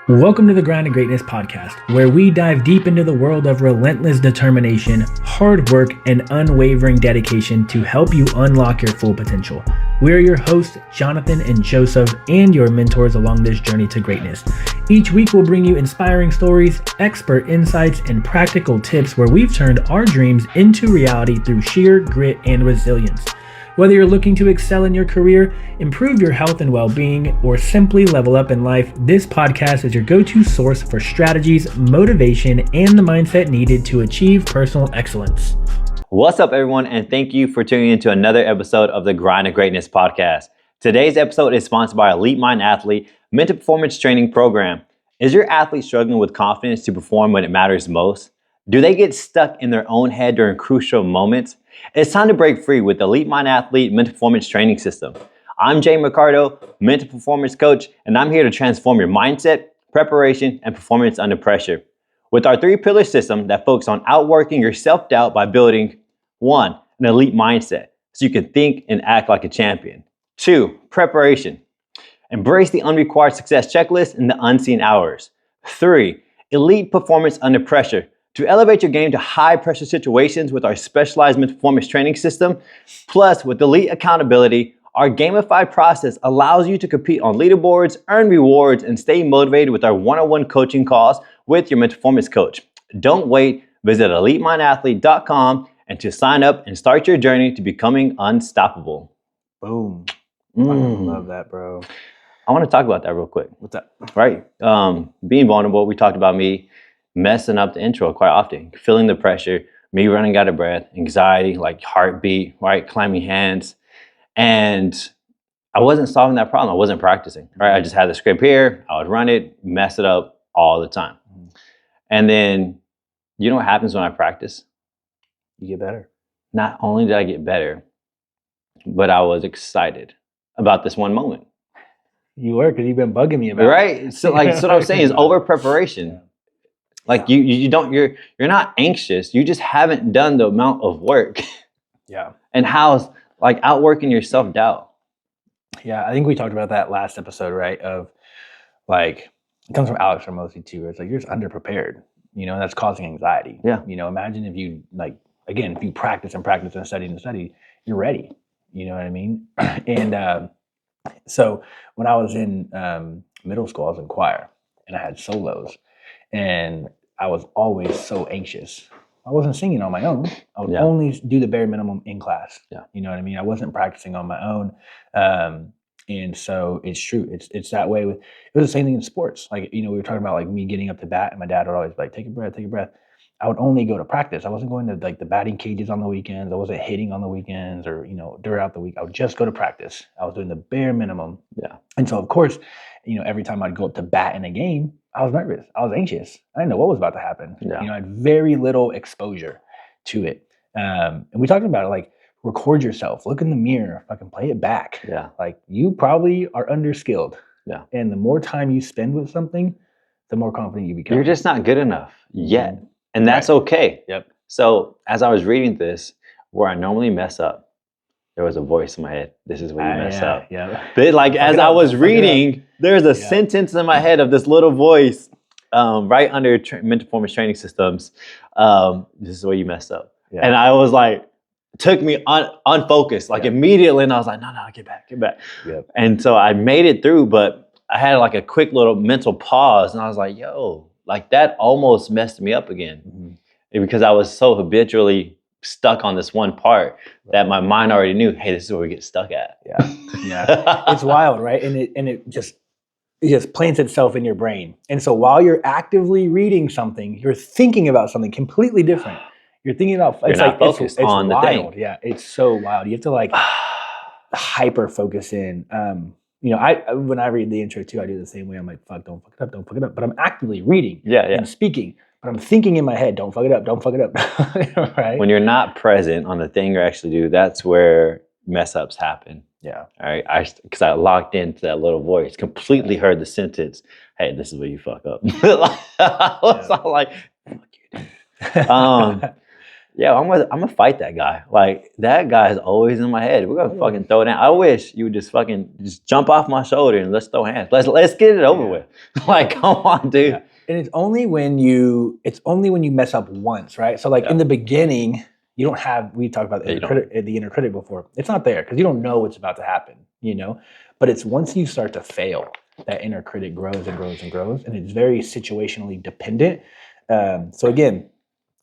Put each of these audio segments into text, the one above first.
Welcome to the Grind to Greatness podcast, where we dive deep into the world of relentless determination, hard work, and unwavering dedication to help you unlock your full potential. We're your hosts, Jonathan and Joseph, and your mentors along this journey to greatness. Each week, we'll bring you inspiring stories, expert insights, and practical tips where we've turned our dreams into reality through sheer grit and resilience. Whether you're looking to excel in your career, improve your health and well-being, or simply level up in life, this podcast is your go-to source for strategies, motivation, and the mindset needed to achieve personal excellence. What's up, everyone, and thank you for tuning into another episode of the Grind to Greatness podcast. Today's episode is sponsored by Elite Mind Athlete Mental Performance Training Program. Is your athlete struggling with confidence to perform when it matters most? Do they get stuck in their own head during crucial moments? It's time to break free with the Elite Mind Athlete Mental Performance Training System. I'm Jay McCardo, mental performance coach, and I'm here to transform your mindset, preparation, and performance under pressure. With our 3-pillar system that focuses on outworking your self-doubt by building 1, an elite mindset, so you can think and act like a champion. 2, preparation. Embrace the unrequired success checklist and the unseen hours. 3, elite performance under pressure. To elevate your game to high-pressure situations with our specialized mental performance training system, plus with elite accountability, our gamified process allows you to compete on leaderboards, earn rewards, and stay motivated with our one-on-one coaching calls with your mental performance coach. Don't wait. Visit EliteMindAthlete.com and to sign up and start your journey to becoming unstoppable. Boom. I love that, bro. I want to talk about that real quick. What's up? Right. Being vulnerable. We talked about me messing up the intro quite often, feeling the pressure, me running out of breath, anxiety, like heartbeat, right, clammy hands. And I wasn't solving that problem. I wasn't practicing, right? I just had the script here. I would run it, mess it up all the time. And then, you know what happens when I practice? You get better. Not only did I get better, but I was excited about this one moment. You were, because you've been bugging me about it. Right? So what I'm saying is over preparation. Like you're not anxious. You just haven't done the amount of work. Yeah. And how's like outworking your self-doubt. Yeah, I think we talked about that last episode, right? Of like, it comes from Alex Ramosi too. Where it's like you're just underprepared, and that's causing anxiety. Yeah. Imagine if you if you practice and practice and study, you're ready. You know what I mean? And so when I was in middle school, I was in choir and I had solos, and I was always so anxious. I wasn't singing on my own. I would only do the bare minimum in class. Yeah. You know what I mean? I wasn't practicing on my own. And so it's true. It's that way it was the same thing in sports. Like, we were talking about like me getting up to bat, and my dad would always be like, take a breath. I would only go to practice. I wasn't going to like the batting cages on the weekends. I wasn't hitting on the weekends or, throughout the week. I would just go to practice. I was doing the bare minimum. Yeah. And so of course, every time I'd go up to bat in a game, I was nervous. I was anxious. I didn't know what was about to happen. Yeah. I had very little exposure to it. And we talked about it, like record yourself, look in the mirror, fucking play it back. Yeah. Like you probably are underskilled. Yeah. And the more time you spend with something, the more confident you become. You're just not good enough yet. And that's okay. Yep. So as I was reading this, where I normally mess up, there was a voice in my head. This is where you mess up. Yeah. But like as I was reading, there's a sentence in my head of this little voice right under mental performance training systems. This is where you messed up. Yeah. And I was like, took me unfocused, like immediately. And I was like, no, get back. Yep. And so I made it through, but I had like a quick little mental pause. And I was like, yo, like that almost messed me up again because I was so habitually stuck on this one part that my mind already knew, hey, this is where we get stuck at. Yeah. It's wild, right? And it just plants itself in your brain. And so while you're actively reading something, you're thinking about something completely different. You're thinking about you're not focused on the thing. Yeah, it's so wild. You have to like hyper focus in. I when I read the intro too, I do the same way. I'm like, fuck, don't fuck it up. But I'm actively reading and speaking. But I'm thinking in my head, don't fuck it up. Right? When you're not present on the thing you actually do, that's where mess ups happen. Yeah. All right. Because I locked into that little voice, completely heard the sentence, hey, this is where you fuck up. I was all like, fuck you, dude. Yeah, I'm gonna fight that guy. Like that guy is always in my head. We're gonna fucking throw down. I wish you would just jump off my shoulder and let's throw hands. Let's get it over with. Like, come on, dude. Yeah. And it's only when you mess up once, right? So like in the beginning, you don't have. We talked about the inner critic before. It's not there because you don't know what's about to happen, you know. But it's once you start to fail, that inner critic grows and grows and grows, and it's very situationally dependent. So again,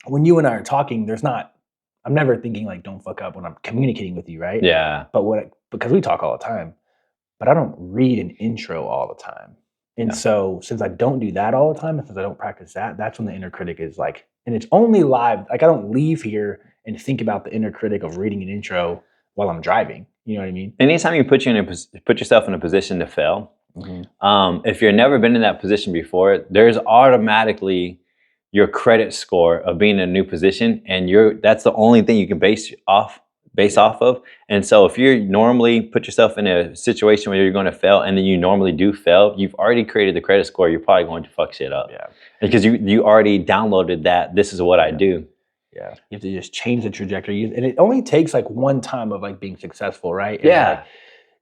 when you and I are talking, I'm never thinking like, don't fuck up when I'm communicating with you, right? Yeah. But because we talk all the time, but I don't read an intro all the time. And so since I don't do that all the time, and since I don't practice that, that's when the inner critic is like, and it's only live. Like I don't leave here and think about the inner critic of reading an intro while I'm driving. You know what I mean? Anytime you put yourself in a position to fail, if you've never been in that position before, there's automatically your credit score of being in a new position, and that's the only thing you can base off of. And so if you normally put yourself in a situation where you're going to fail, and then you normally do fail, you've already created the credit score. You're probably going to fuck shit up. Yeah, because you already downloaded that. This is what I do. Yeah, you have to just change the trajectory, and it only takes like one time of like being successful, right? And yeah. Like,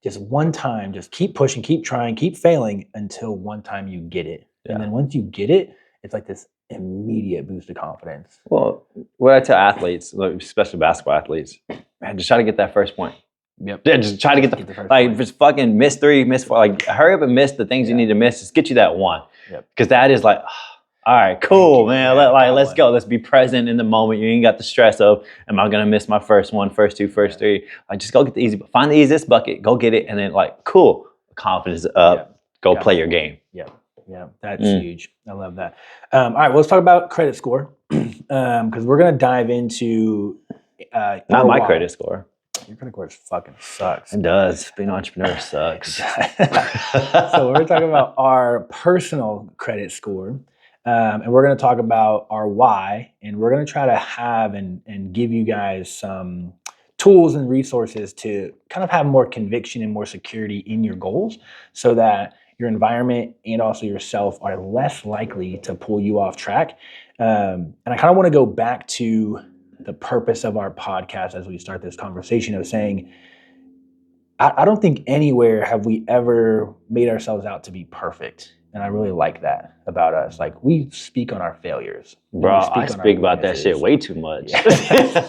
just one time, just keep pushing, keep trying, keep failing until one time you get it. And then once you get it, it's like this immediate boost of confidence. Well, what I tell athletes, especially basketball athletes, man, just try to get that first point. Yep. Yeah, just try to get the first point. Just fucking miss 3, miss 4. Like, hurry up and miss the things you need to miss. Just get you that one. Because that is like, all right, cool, man. Let's go. Let's be present in the moment. You ain't got the stress of, am I gonna miss my first 1, first 2, first 3? Like, just go get the easy. Find the easiest bucket. Go get it, and then like, cool, confidence up. Go play your game. Yeah, that's huge. I love that. All right, well, let's talk about credit score because we're gonna dive into not my credit score. Your credit score fucking sucks. It does. Being an entrepreneur sucks. So we're talking about our personal credit score. And we're going to talk about our why, and we're going to try to have and give you guys some tools and resources to kind of have more conviction and more security in your goals so that your environment and also yourself are less likely to pull you off track. And I kind of want to go back to the purpose of our podcast as we start this conversation of saying, I don't think anywhere have we ever made ourselves out to be perfect. And I really like that about us. Like, we speak on our failures. Bro, I speak about that shit way too much. Yeah.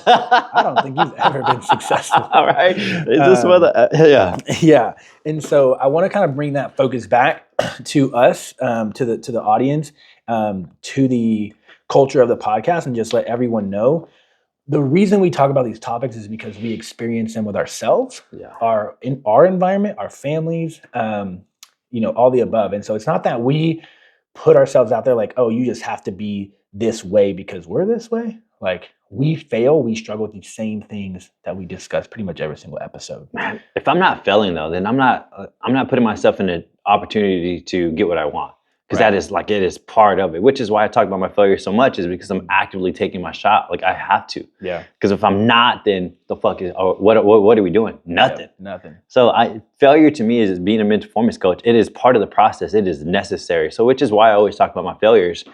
I don't think you've ever been successful. All right. Is this yeah. Yeah. And so I want to kind of bring that focus back to us, to the audience, to the culture of the podcast, and just let everyone know. The reason we talk about these topics is because we experience them with ourselves, in our environment, our families, all the above. And so it's not that we put ourselves out there like, oh, you just have to be this way because we're this way. Like, we fail, we struggle with these same things that we discuss pretty much every single episode. Man, if I'm not failing though, then I'm not putting myself in an opportunity to get what I want. Because that is like, it is part of it, which is why I talk about my failure so much, is because I'm actively taking my shot. Like, I have to. Yeah. Because if I'm not, then the fuck is, what are we doing? Nothing. Yeah, nothing. So failure to me is being a mental performance coach. It is part of the process. It is necessary. So which is why I always talk about my failures,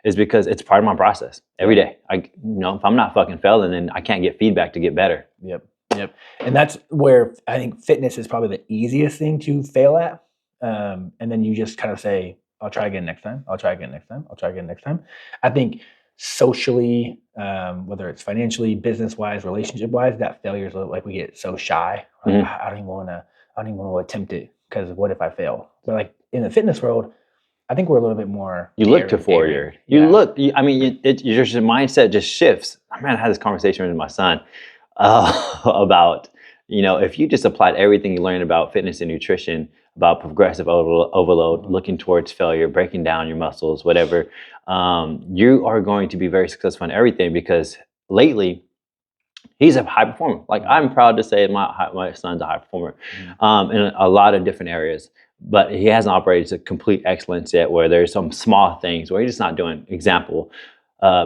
is because it's part of my process every day. If I'm not fucking failing, then I can't get feedback to get better. Yep. And that's where I think fitness is probably the easiest thing to fail at. And then you just kind of say, I'll try again next time. I'll try again next time. I'll try again next time. I think socially, whether it's financially, business-wise, relationship-wise, that failure is like, we get so shy. Like, I don't even want to attempt it because what if I fail? But like in the fitness world, I think we're a little bit more. You look to forward. Your mindset just shifts. I had this conversation with my son about, if you just applied everything you learned about fitness and nutrition, about progressive overload, looking towards failure, breaking down your muscles, whatever, you are going to be very successful in everything, because lately, he's a high performer. Like, I'm proud to say my son's a high performer in a lot of different areas, but he hasn't operated to complete excellence yet, where there's some small things where he's just not doing. Example,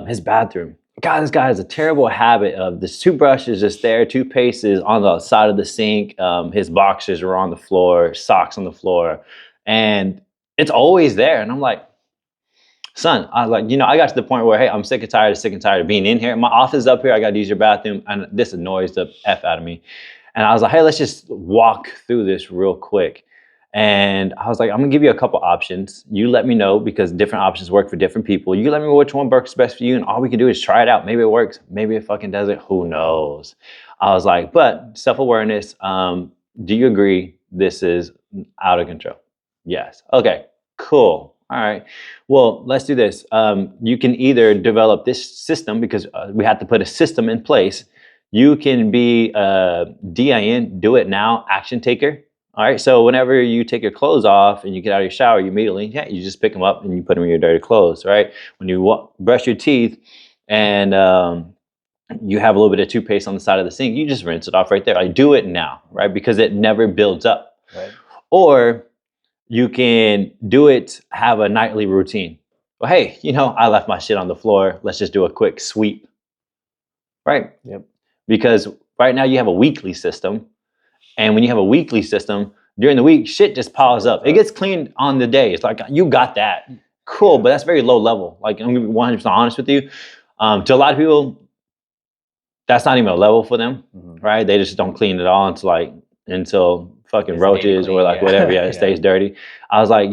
his bathroom. God, this guy has a terrible habit of, the toothbrush is just there, toothpaste is on the side of the sink, his boxers are on the floor, socks on the floor, and it's always there. And I'm like, son, I like, I got to the point where, hey, I'm sick and tired of being in here. My office is up here. I got to use your bathroom. And this annoys the F out of me. And I was like, hey, let's just walk through this real quick. And I was like, I'm going to give you a couple options. You let me know, because different options work for different people. You let me know which one works best for you. And all we can do is try it out. Maybe it works. Maybe it fucking doesn't. Who knows? I was like, but self-awareness, do you agree this is out of control? Yes. Okay, cool. All right. Well, let's do this. You can either develop this system, because we have to put a system in place. You can be a DIN, do it now, action taker. All right. So whenever you take your clothes off and you get out of your shower, you immediately, you just pick them up and you put them in your dirty clothes. Right. When you brush your teeth and you have a little bit of toothpaste on the side of the sink, you just rinse it off right there. Like, do it now, right? Because it never builds up. Right. Or you can do it, have a nightly routine. Well, hey, I left my shit on the floor. Let's just do a quick sweep. Right? Yep. Because right now you have a weekly system. And when you have a weekly system, during the week, shit just piles up. It gets cleaned on the day. It's like, you got that. Cool, but that's very low level. Like, I'm going to be 100% honest with you. To a lot of people, that's not even a level for them, right? They just don't clean it all until fucking it's roaches or whatever. Yeah, it stays dirty. I was like,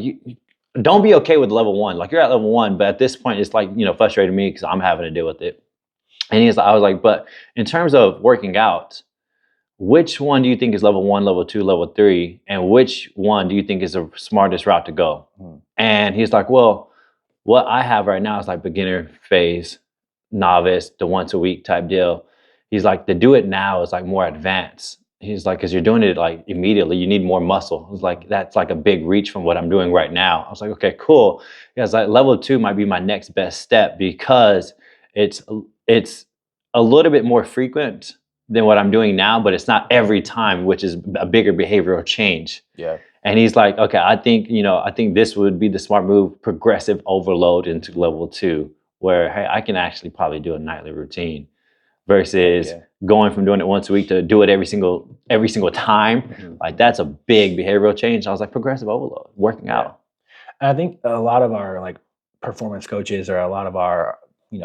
don't be okay with level 1. Like, you're at level 1, but at this point, it's like, frustrating me because I'm having to deal with it. And I was like, but in terms of working out, which one do you think is level 1, level 2, level 3? And which one do you think is the smartest route to go? And he's like, well, what I have right now is like beginner phase, novice, the once a week type deal. He's like, the do it now is like more advanced. He's like, because you're doing it like immediately, you need more muscle. It's like, that's like a big reach from what I'm doing right now. I was like, okay, cool. Yeah, it's like level 2 might be my next best step, because it's a little bit more frequent than what I'm doing now, but it's not every time, which is a bigger behavioral change. Yeah. And he's like, okay, I think this would be the smart move, progressive overload into level 2, where, hey, I can actually probably do a nightly routine versus going from doing it once a week to do it every single time. Like, that's a big behavioral change. I was like, progressive overload, working out. And I think a lot of our like performance coaches, or a lot of our,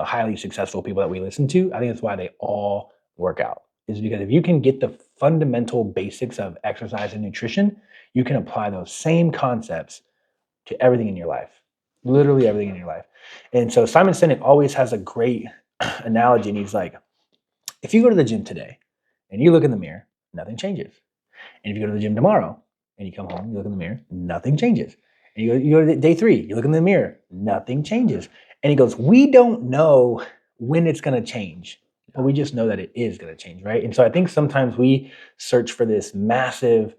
highly successful people that we listen to, I think that's why they all work out, is because if you can get the fundamental basics of exercise and nutrition, you can apply those same concepts to everything in your life, literally everything in your life. And so Simon Sinek always has a great analogy, and he's like, if you go to the gym today and you look in the mirror, nothing changes. And if you go to the gym tomorrow and you come home, you look in the mirror, nothing changes. And you go to day 3, you look in the mirror, nothing changes. And he goes, we don't know when it's going to change, but we just know that it is going to change, right? And so I think sometimes we search for this massive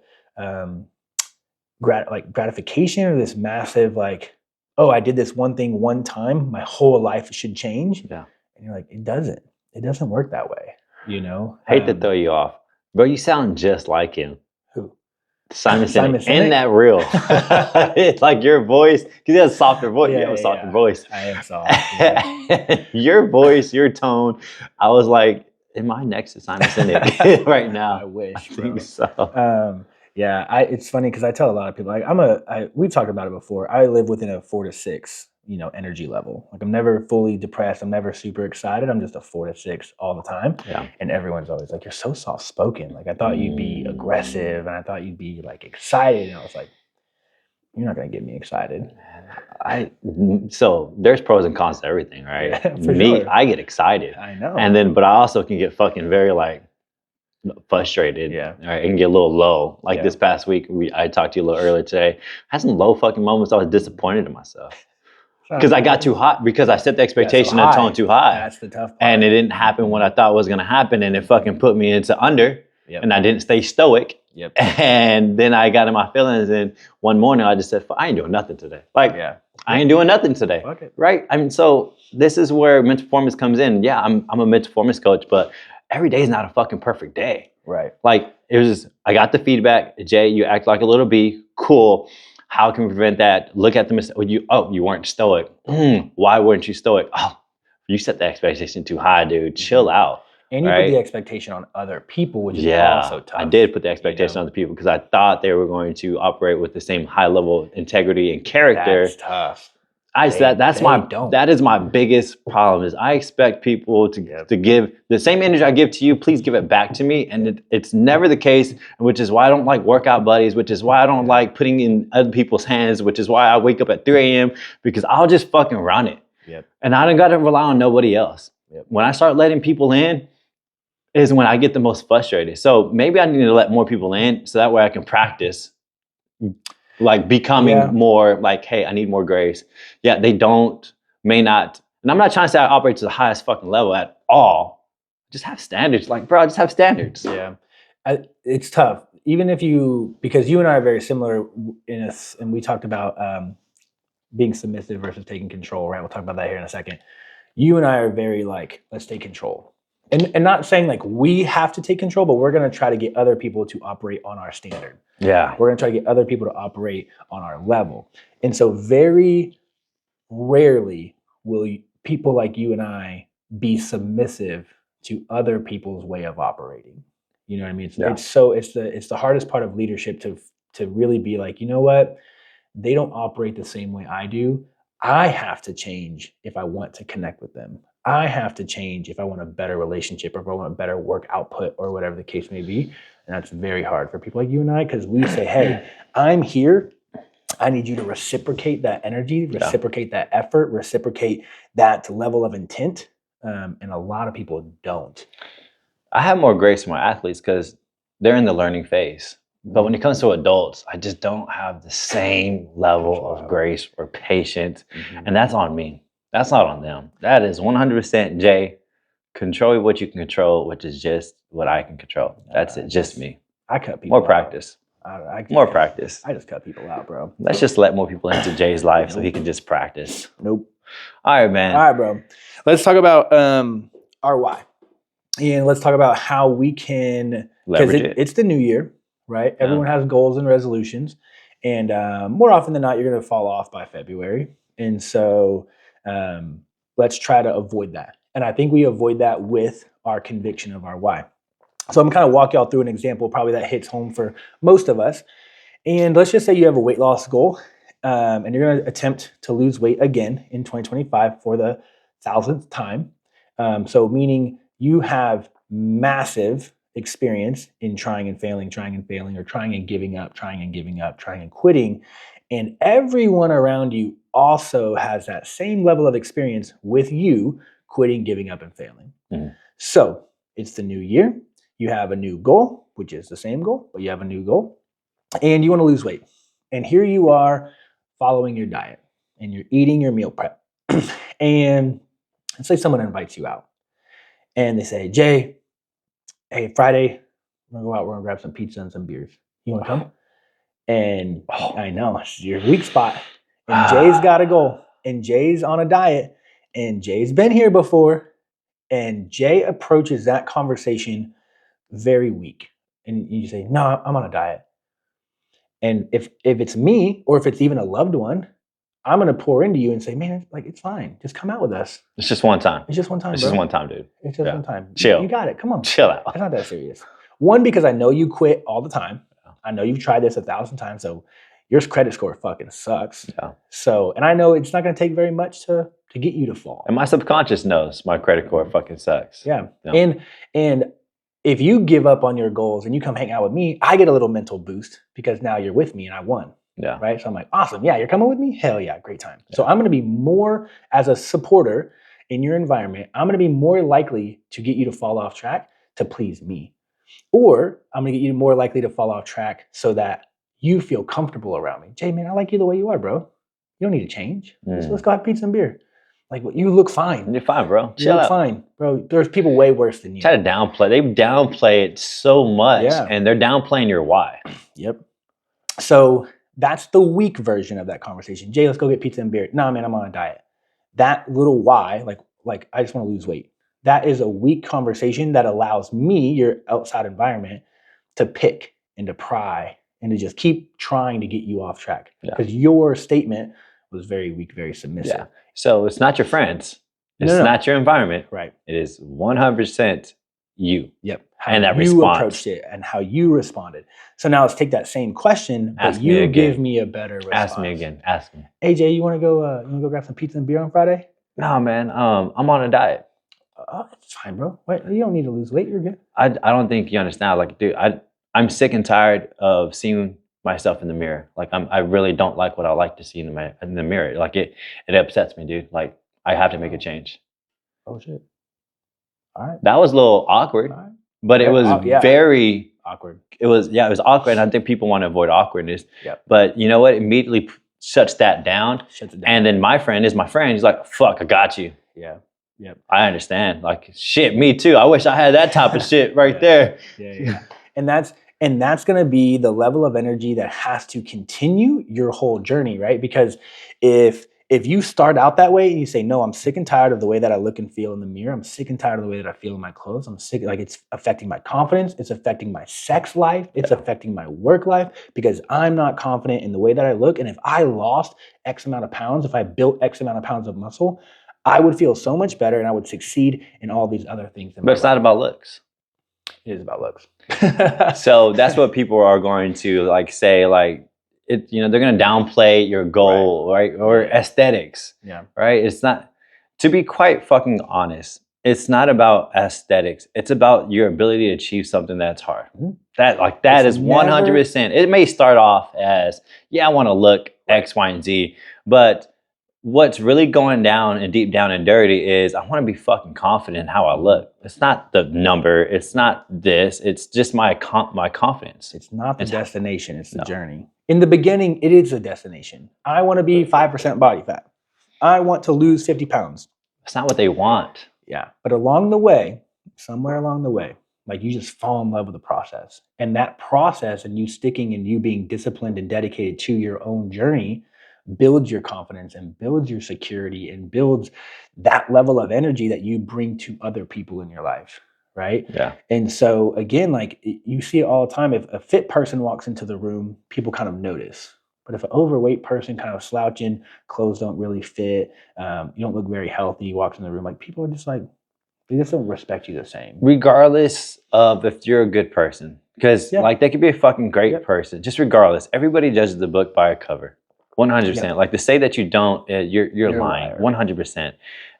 gratification, or this massive like, oh, I did this one thing one time, my whole life should change. Yeah. And you're like, it doesn't work that way, Hate to throw you off, bro. You sound just like him. Who? Simon Sinek. In that reel. It's like your voice, because he has a softer voice. You have a softer voice. I am soft. Yeah. Your voice, your tone. I was like, am I next to Simon Sinek right now? I wish. I think so. It's funny because I tell a lot of people, like, we've talked about it before. I live within a 4 to 6, energy level. Like, I'm never fully depressed. I'm never super excited. I'm just a 4 to 6 all the time. Yeah. And everyone's always like, you're so soft spoken. Like, I thought you'd be aggressive, and I thought you'd be like excited. And I was like, you're not going to get me excited. So there's pros and cons to everything, right? Yeah, sure. I get excited. I know. But I also can get fucking very like frustrated. Yeah. Right, and get a little low. Like this past week, I talked to you a little earlier today. I had some low fucking moments. I was disappointed in myself. Because I got too hot, because I set the expectation and tone too high. That's the tough part. And it didn't happen when I thought was going to happen, and it fucking put me into under. Yep. And I didn't stay stoic. Yep. And then I got in my feelings, and one morning I just said, I ain't doing nothing today. Like, I ain't doing nothing today. Fuck it. Right? I mean, so this is where mental performance comes in. Yeah, I'm a mental performance coach, but every day is not a fucking perfect day. Right. Like, I got the feedback. Jay, you act like a little bee. Cool. How can we prevent that? Look at the mistake. You weren't stoic. Why weren't you stoic? Oh, you set the expectation too high, dude. Chill out. And you put the expectation on other people, which is also tough. I did put the expectation on other people because I thought they were going to operate with the same high level integrity and character. That's tough. That is my biggest problem is I expect people to give the same energy I give to you, please give it back to me. And it's never the case, which is why I don't like workout buddies, which is why I don't like putting in other people's hands, which is why I wake up at 3 a.m. because I'll just fucking run it. Yep. And I don't got to rely on nobody else. Yep. When I start letting people in is when I get the most frustrated. So maybe I need to let more people in so that way I can practice like becoming more like, hey, I need more grace. Yeah, may not. And I'm not trying to say I operate to the highest fucking level at all. Just have standards. Like, bro, just have standards. Yeah. It's tough. Even if because you and I are very similar and we talked about being submissive versus taking control, right? We'll talk about that here in a second. You and I are very like, let's take control. And not saying like we have to take control, but we're going to try to get other people to operate on our standard. Yeah. We're going to try to get other people to operate on our level. And so very rarely will people like you and I be submissive to other people's way of operating. You know what I mean? It's the hardest part of leadership to really be like, you know what? They don't operate the same way I do. I have to change if I want to connect with them. I have to change if I want a better relationship or if I want a better work output or whatever the case may be. And that's very hard for people like you and I because we say, hey, I'm here. I need you to reciprocate that energy, reciprocate that effort, reciprocate that level of intent. And a lot of people don't. I have more grace for my athletes because they're in the learning phase. But when it comes to adults, I just don't have the same level of grace or patience. Mm-hmm. And that's on me. That's not on them. That is 100% Jay. Control what you can control, which is just what I can control. That's it. Just me. I cut people more practice. More practice. I just cut people out, bro. Let's just let more people into Jay's life so he can just practice. Nope. All right, man. All right, bro. Let's talk about our why. And let's talk about how we can leverage it. It's the new year, right? Yeah. Everyone has goals and resolutions. And more often than not, you're going to fall off by February. And so let's try to avoid that. And I think we avoid that with our conviction of our why. So I'm kind of walk y'all through an example probably that hits home for most of us. And let's just say you have a weight loss goal and you're going to attempt to lose weight again in 2025 for the 1,000th time. So meaning you have massive experience in trying and failing, or trying and giving up, trying and quitting. And everyone around you also has that same level of experience with you quitting, giving up, and failing. Mm. So it's the new year. You have a new goal, which is the same goal, but you have a new goal. And you want to lose weight. And here you are following your diet and you're eating your meal prep. And let's say someone invites you out. And they say, Jay, hey, Friday, we're going to go out. We're going to grab some pizza and some beers. You want to come? And I know, it's your weak spot. And Jay's got a goal. And Jay's on a diet. And Jay's been here before. And Jay approaches that conversation very weak. And you say, no, I'm on a diet. And if it's me, or if it's even a loved one, I'm going to pour into you and say, man, like, it's fine. Just come out with us. It's just one time. It's just one time, It's bro. just one time, dude. It's just one time. Chill. You got it. Come on. Chill out. It's not that serious. One, because I know you quit all the time. I know you've tried this 1,000 times. So your credit score fucking sucks. Yeah. So, and I know it's not going to take very much to get you to fall. And my subconscious knows my credit score fucking sucks. Yeah. And if you give up on your goals and you come hang out with me, I get a little mental boost because now you're with me and I won. Yeah. Right. So I'm like, awesome. Yeah. You're coming with me. Hell yeah. Great time. Yeah. So I'm going to be more as a supporter in your environment. I'm going to be more likely to get you to fall off track to please me. Or I'm going to get you more likely to fall off track so that you feel comfortable around me. Jay, man, I like you the way you are, bro. You don't need to change. Let's go have pizza and beer. Like, you look fine. You're fine, bro. You look fine, bro. There's people way worse than you. Try to downplay. They downplay it so much, and they're downplaying your why. Yep. So that's the weak version of that conversation. Jay, let's go get pizza and beer. Nah, man, I'm on a diet. That little why, like I just want to lose weight. That is a weak conversation that allows me, your outside environment, to pick and to pry and to just keep trying to get you off track. Because your statement was very weak, very submissive. Yeah. So it's not your friends. It's not your environment. Right. It is 100% you. Yep. And that you response. approached it and how you responded. So now let's take that same question, but Ask me you again. give me a better response. Ask me again. Ask me. AJ, you want to go grab some pizza and beer on Friday? No, man. I'm on a diet. Oh, it's fine, bro. Wait, you don't need to lose weight. You're good. I don't think you understand. Like, dude, I'm sick and tired of seeing myself in the mirror. Like, I really don't like what I like to see in the mirror. Like, it upsets me, dude. Like, I have to make a change. Oh shit. All right. That was a little awkward, All right. but it was very awkward. It was awkward. And I think people want to avoid awkwardness. Yep. But you know what? Immediately shuts that down. Shuts it down. And then my friend is my friend. He's like, fuck, I got you. Yeah. Yep. I understand. Like, shit, me too. I wish I had that type of shit right there. Yeah. And that's going to be the level of energy that has to continue your whole journey, right? Because if you start out that way and you say, no, I'm sick and tired of the way that I look and feel in the mirror. I'm sick and tired of the way that I feel in my clothes. I'm sick, like it's affecting my confidence. It's affecting my sex life. It's affecting my work life because I'm not confident in the way that I look. And if I lost X amount of pounds, if I built X amount of pounds of muscle, I would feel so much better and I would succeed in all these other things. But it's not about looks. It is about looks. So that's what people are going to like say, like, it, you know, they're going to downplay your goal, right? Or aesthetics. Yeah. Right. It's not, to be quite fucking honest, it's not about aesthetics. It's about your ability to achieve something that's hard. Mm-hmm. That is 100%. It may start off as, yeah, I want to look X, Y, and Z, but what's really going down and deep down and dirty is I want to be fucking confident in how I look. It's not the number. It's not this. It's just my confidence. It's not the destination. It's the journey. In the beginning, it is a destination. I want to be 5% body fat. I want to lose 50 pounds. That's not what they want. Yeah. But along the way, somewhere along the way, like you just fall in love with the process. And that process and you sticking and you being disciplined and dedicated to your own journey builds your confidence and builds your security and builds that level of energy that you bring to other people in your life, right? Yeah. And so again, like you see it all the time. If a fit person walks into the room, people kind of notice. But if an overweight person kind of slouching, clothes don't really fit, you don't look very healthy, walks in the room, like people are just like, they just don't respect you the same. Regardless of if you're a good person. Because like they could be a fucking great person. Just regardless. Everybody judges the book by a cover. 100%. Like to say that you don't, you're lying. 100%.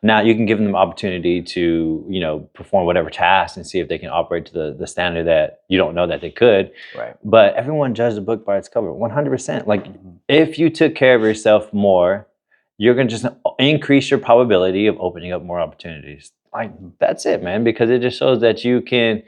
Now you can give them the opportunity to, you know, perform whatever task and see if they can operate to the standard that you don't know that they could. Right. But everyone judges the book by its cover. 100%. Like if you took care of yourself more, you're going to just increase your probability of opening up more opportunities. Like that's it, man, because it just shows that you can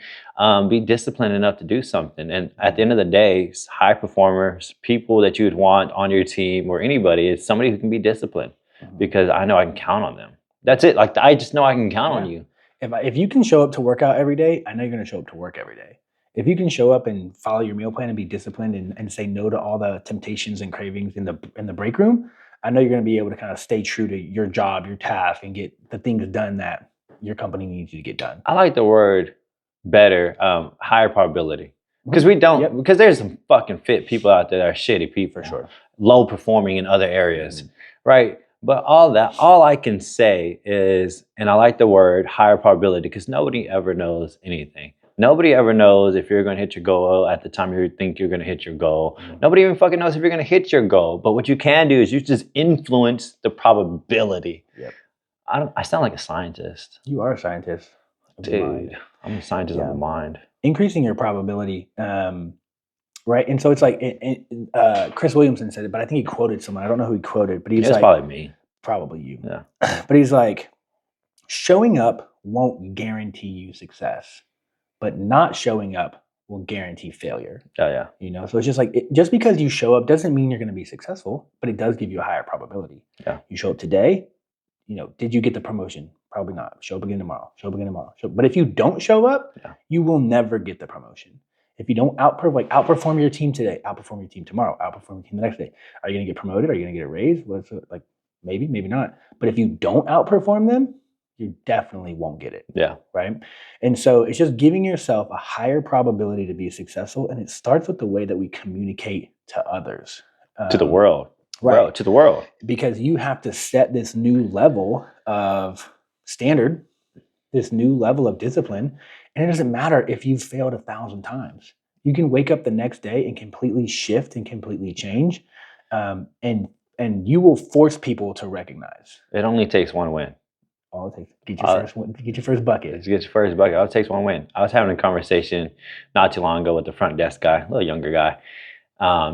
be disciplined enough to do something. And at the end of the day, high performers, people that you would want on your team or anybody, is somebody who can be disciplined because I know I can count on them. That's it. Like I just know I can count on you. If you can show up to work out every day, I know you're going to show up to work every day. If you can show up and follow your meal plan and be disciplined and say no to all the temptations and cravings in the break room, I know you're going to be able to kind of stay true to your job, your task, and get the things done that your company needs you to get done. I like the word better, higher probability. Because we don't, because there's some fucking fit people out there that are shitty people. For sure. Low performing in other areas, right? But all I can say is, and I like the word higher probability because nobody ever knows anything. Nobody ever knows if you're going to hit your goal at the time you think you're going to hit your goal. Nobody even fucking knows if you're going to hit your goal. But what you can do is you just influence the probability. Yep. I sound like a scientist. You are a scientist. Dude, I'm a scientist of the mind. Increasing your probability, right? And so it's like, Chris Williamson said it, but I think he quoted someone. I don't know who he quoted, but he's like, probably me. Probably you. Yeah. But he's like, showing up won't guarantee you success, but not showing up will guarantee failure. Oh, yeah. You know, so it's just like, just because you show up doesn't mean you're going to be successful, but it does give you a higher probability. Yeah. You show up today, you know, did you get the promotion? Probably not. Show up again tomorrow. Show up again tomorrow. But if you don't show up, you will never get the promotion. If you don't outperform your team today, outperform your team tomorrow, outperform your team the next day. Are you going to get promoted? Are you going to get a raise? What's it like? Maybe, maybe not. But if you don't outperform them, you definitely won't get it. Yeah. Right. And so it's just giving yourself a higher probability to be successful. And it starts with the way that we communicate to others. To the world. Right. Bro, to the world. Because you have to set this new level of standard, this new level of discipline. And it doesn't matter if you've failed 1,000 times. You can wake up the next day and completely shift and completely change. And you will force people to recognize. It only takes one win. All it takes, get your first bucket. Get your first bucket. All it takes one win. I was having a conversation not too long ago with the front desk guy, a little younger guy.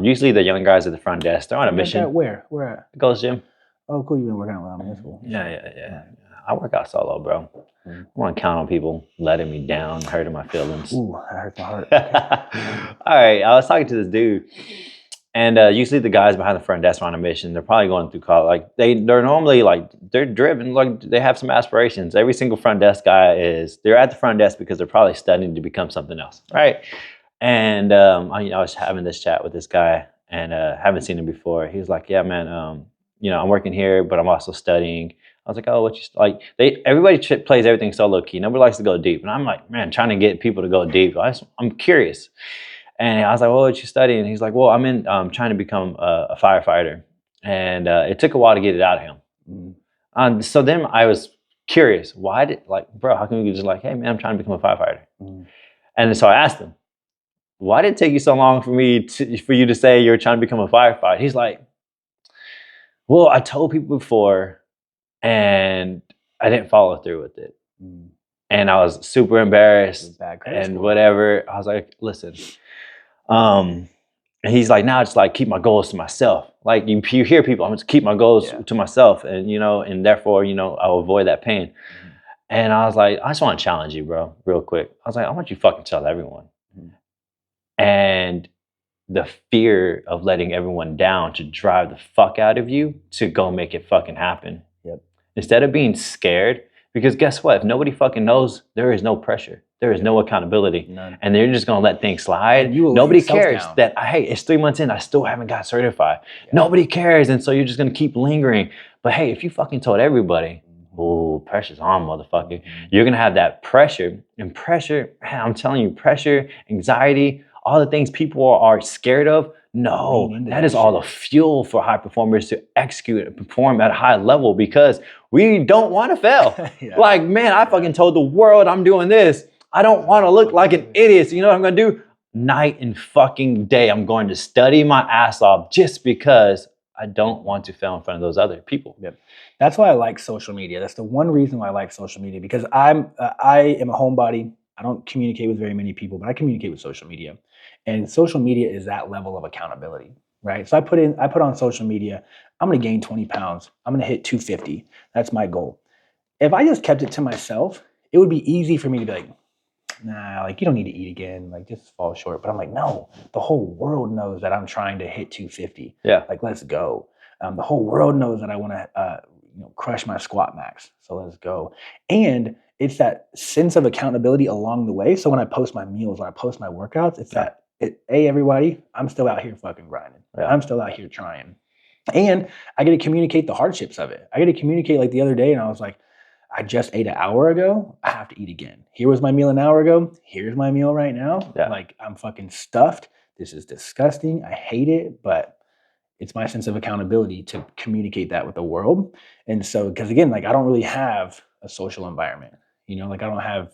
Usually the young guys at the front desk, they're on a mission. Where at? Goes Gym. Oh, cool. You've been working out with me. That's cool. Yeah. I work out solo, bro. I want to count on people letting me down, hurting my feelings. Ooh, that hurts my heart. All right. I was talking to this dude. And usually the guys behind the front desk are on a mission. They're probably going through college. Like they're normally like, they're driven. Like they have some aspirations. Every single front desk guy they're at the front desk because they're probably studying to become something else. Right. And I was having this chat with this guy and haven't seen him before. He was like, yeah, man, I'm working here, but I'm also studying. I was like, oh, everybody plays everything so low key. Nobody likes to go deep. And I'm like, man, trying to get people to go deep. I'm curious. And I was like, well, what you studying? And he's like, well, I'm trying to become a firefighter. And it took a while to get it out of him. So then I was curious, bro, how come you just like, hey, man, I'm trying to become a firefighter? And so I asked him, why did it take you so long for you to say you're trying to become a firefighter? He's like, well, I told people before and I didn't follow through with it. And I was super embarrassed and whatever. I was like, listen. And he's like, now it's like keep my goals to myself. Like you hear people, I'm going to keep my goals to myself, and and therefore I'll avoid that pain. And I was like, I just want to challenge you, bro, real quick. I was like, I want you to fucking tell everyone. And the fear of letting everyone down to drive the fuck out of you to go make it fucking happen. Instead of being scared, because guess what? If nobody fucking knows, there is no pressure. There is no accountability. None. And they're just going to let things slide. Nobody cares that, hey, it's 3 months in, I still haven't got certified. Nobody cares. And so you're just going to keep lingering. But hey, if you fucking told everybody, oh, pressure's on, motherfucker. You're going to have that pressure. And pressure, man, I'm telling you, pressure, anxiety, all the things people are scared of. No, that is all the fuel for high performers to execute and perform at a high level, because we don't want to fail. Like, man, I fucking told the world I'm doing this. I don't want to look like an idiot. So you know what I'm going to do? Night and fucking day, I'm going to study my ass off just because I don't want to fail in front of those other people. That's why I like social media. That's the one reason why I like social media, because I am a homebody. I don't communicate with very many people, but I communicate with social media. And social media is that level of accountability, right? So I put on social media, I'm going to gain 20 pounds. I'm going to hit 250. That's my goal. If I just kept it to myself, it would be easy for me to be like, nah, like you don't need to eat again, like just fall short. But I'm like, no, the whole world knows that I'm trying to hit 250. Like, let's go. The whole world knows that I want to crush my squat max. So let's go. And it's that sense of accountability along the way. So when I post my meals, when I post my workouts, it's hey, everybody, I'm still out here fucking grinding. I'm still out here trying. And I get to communicate the hardships of it. I get to communicate, like the other day, and I was like, I just ate an hour ago. I have to eat again. Here was my meal an hour ago. Here's my meal right now. Like, I'm fucking stuffed. This is disgusting. I hate it, but it's my sense of accountability to communicate that with the world. And so, because again, like I don't really have a social environment, like I don't have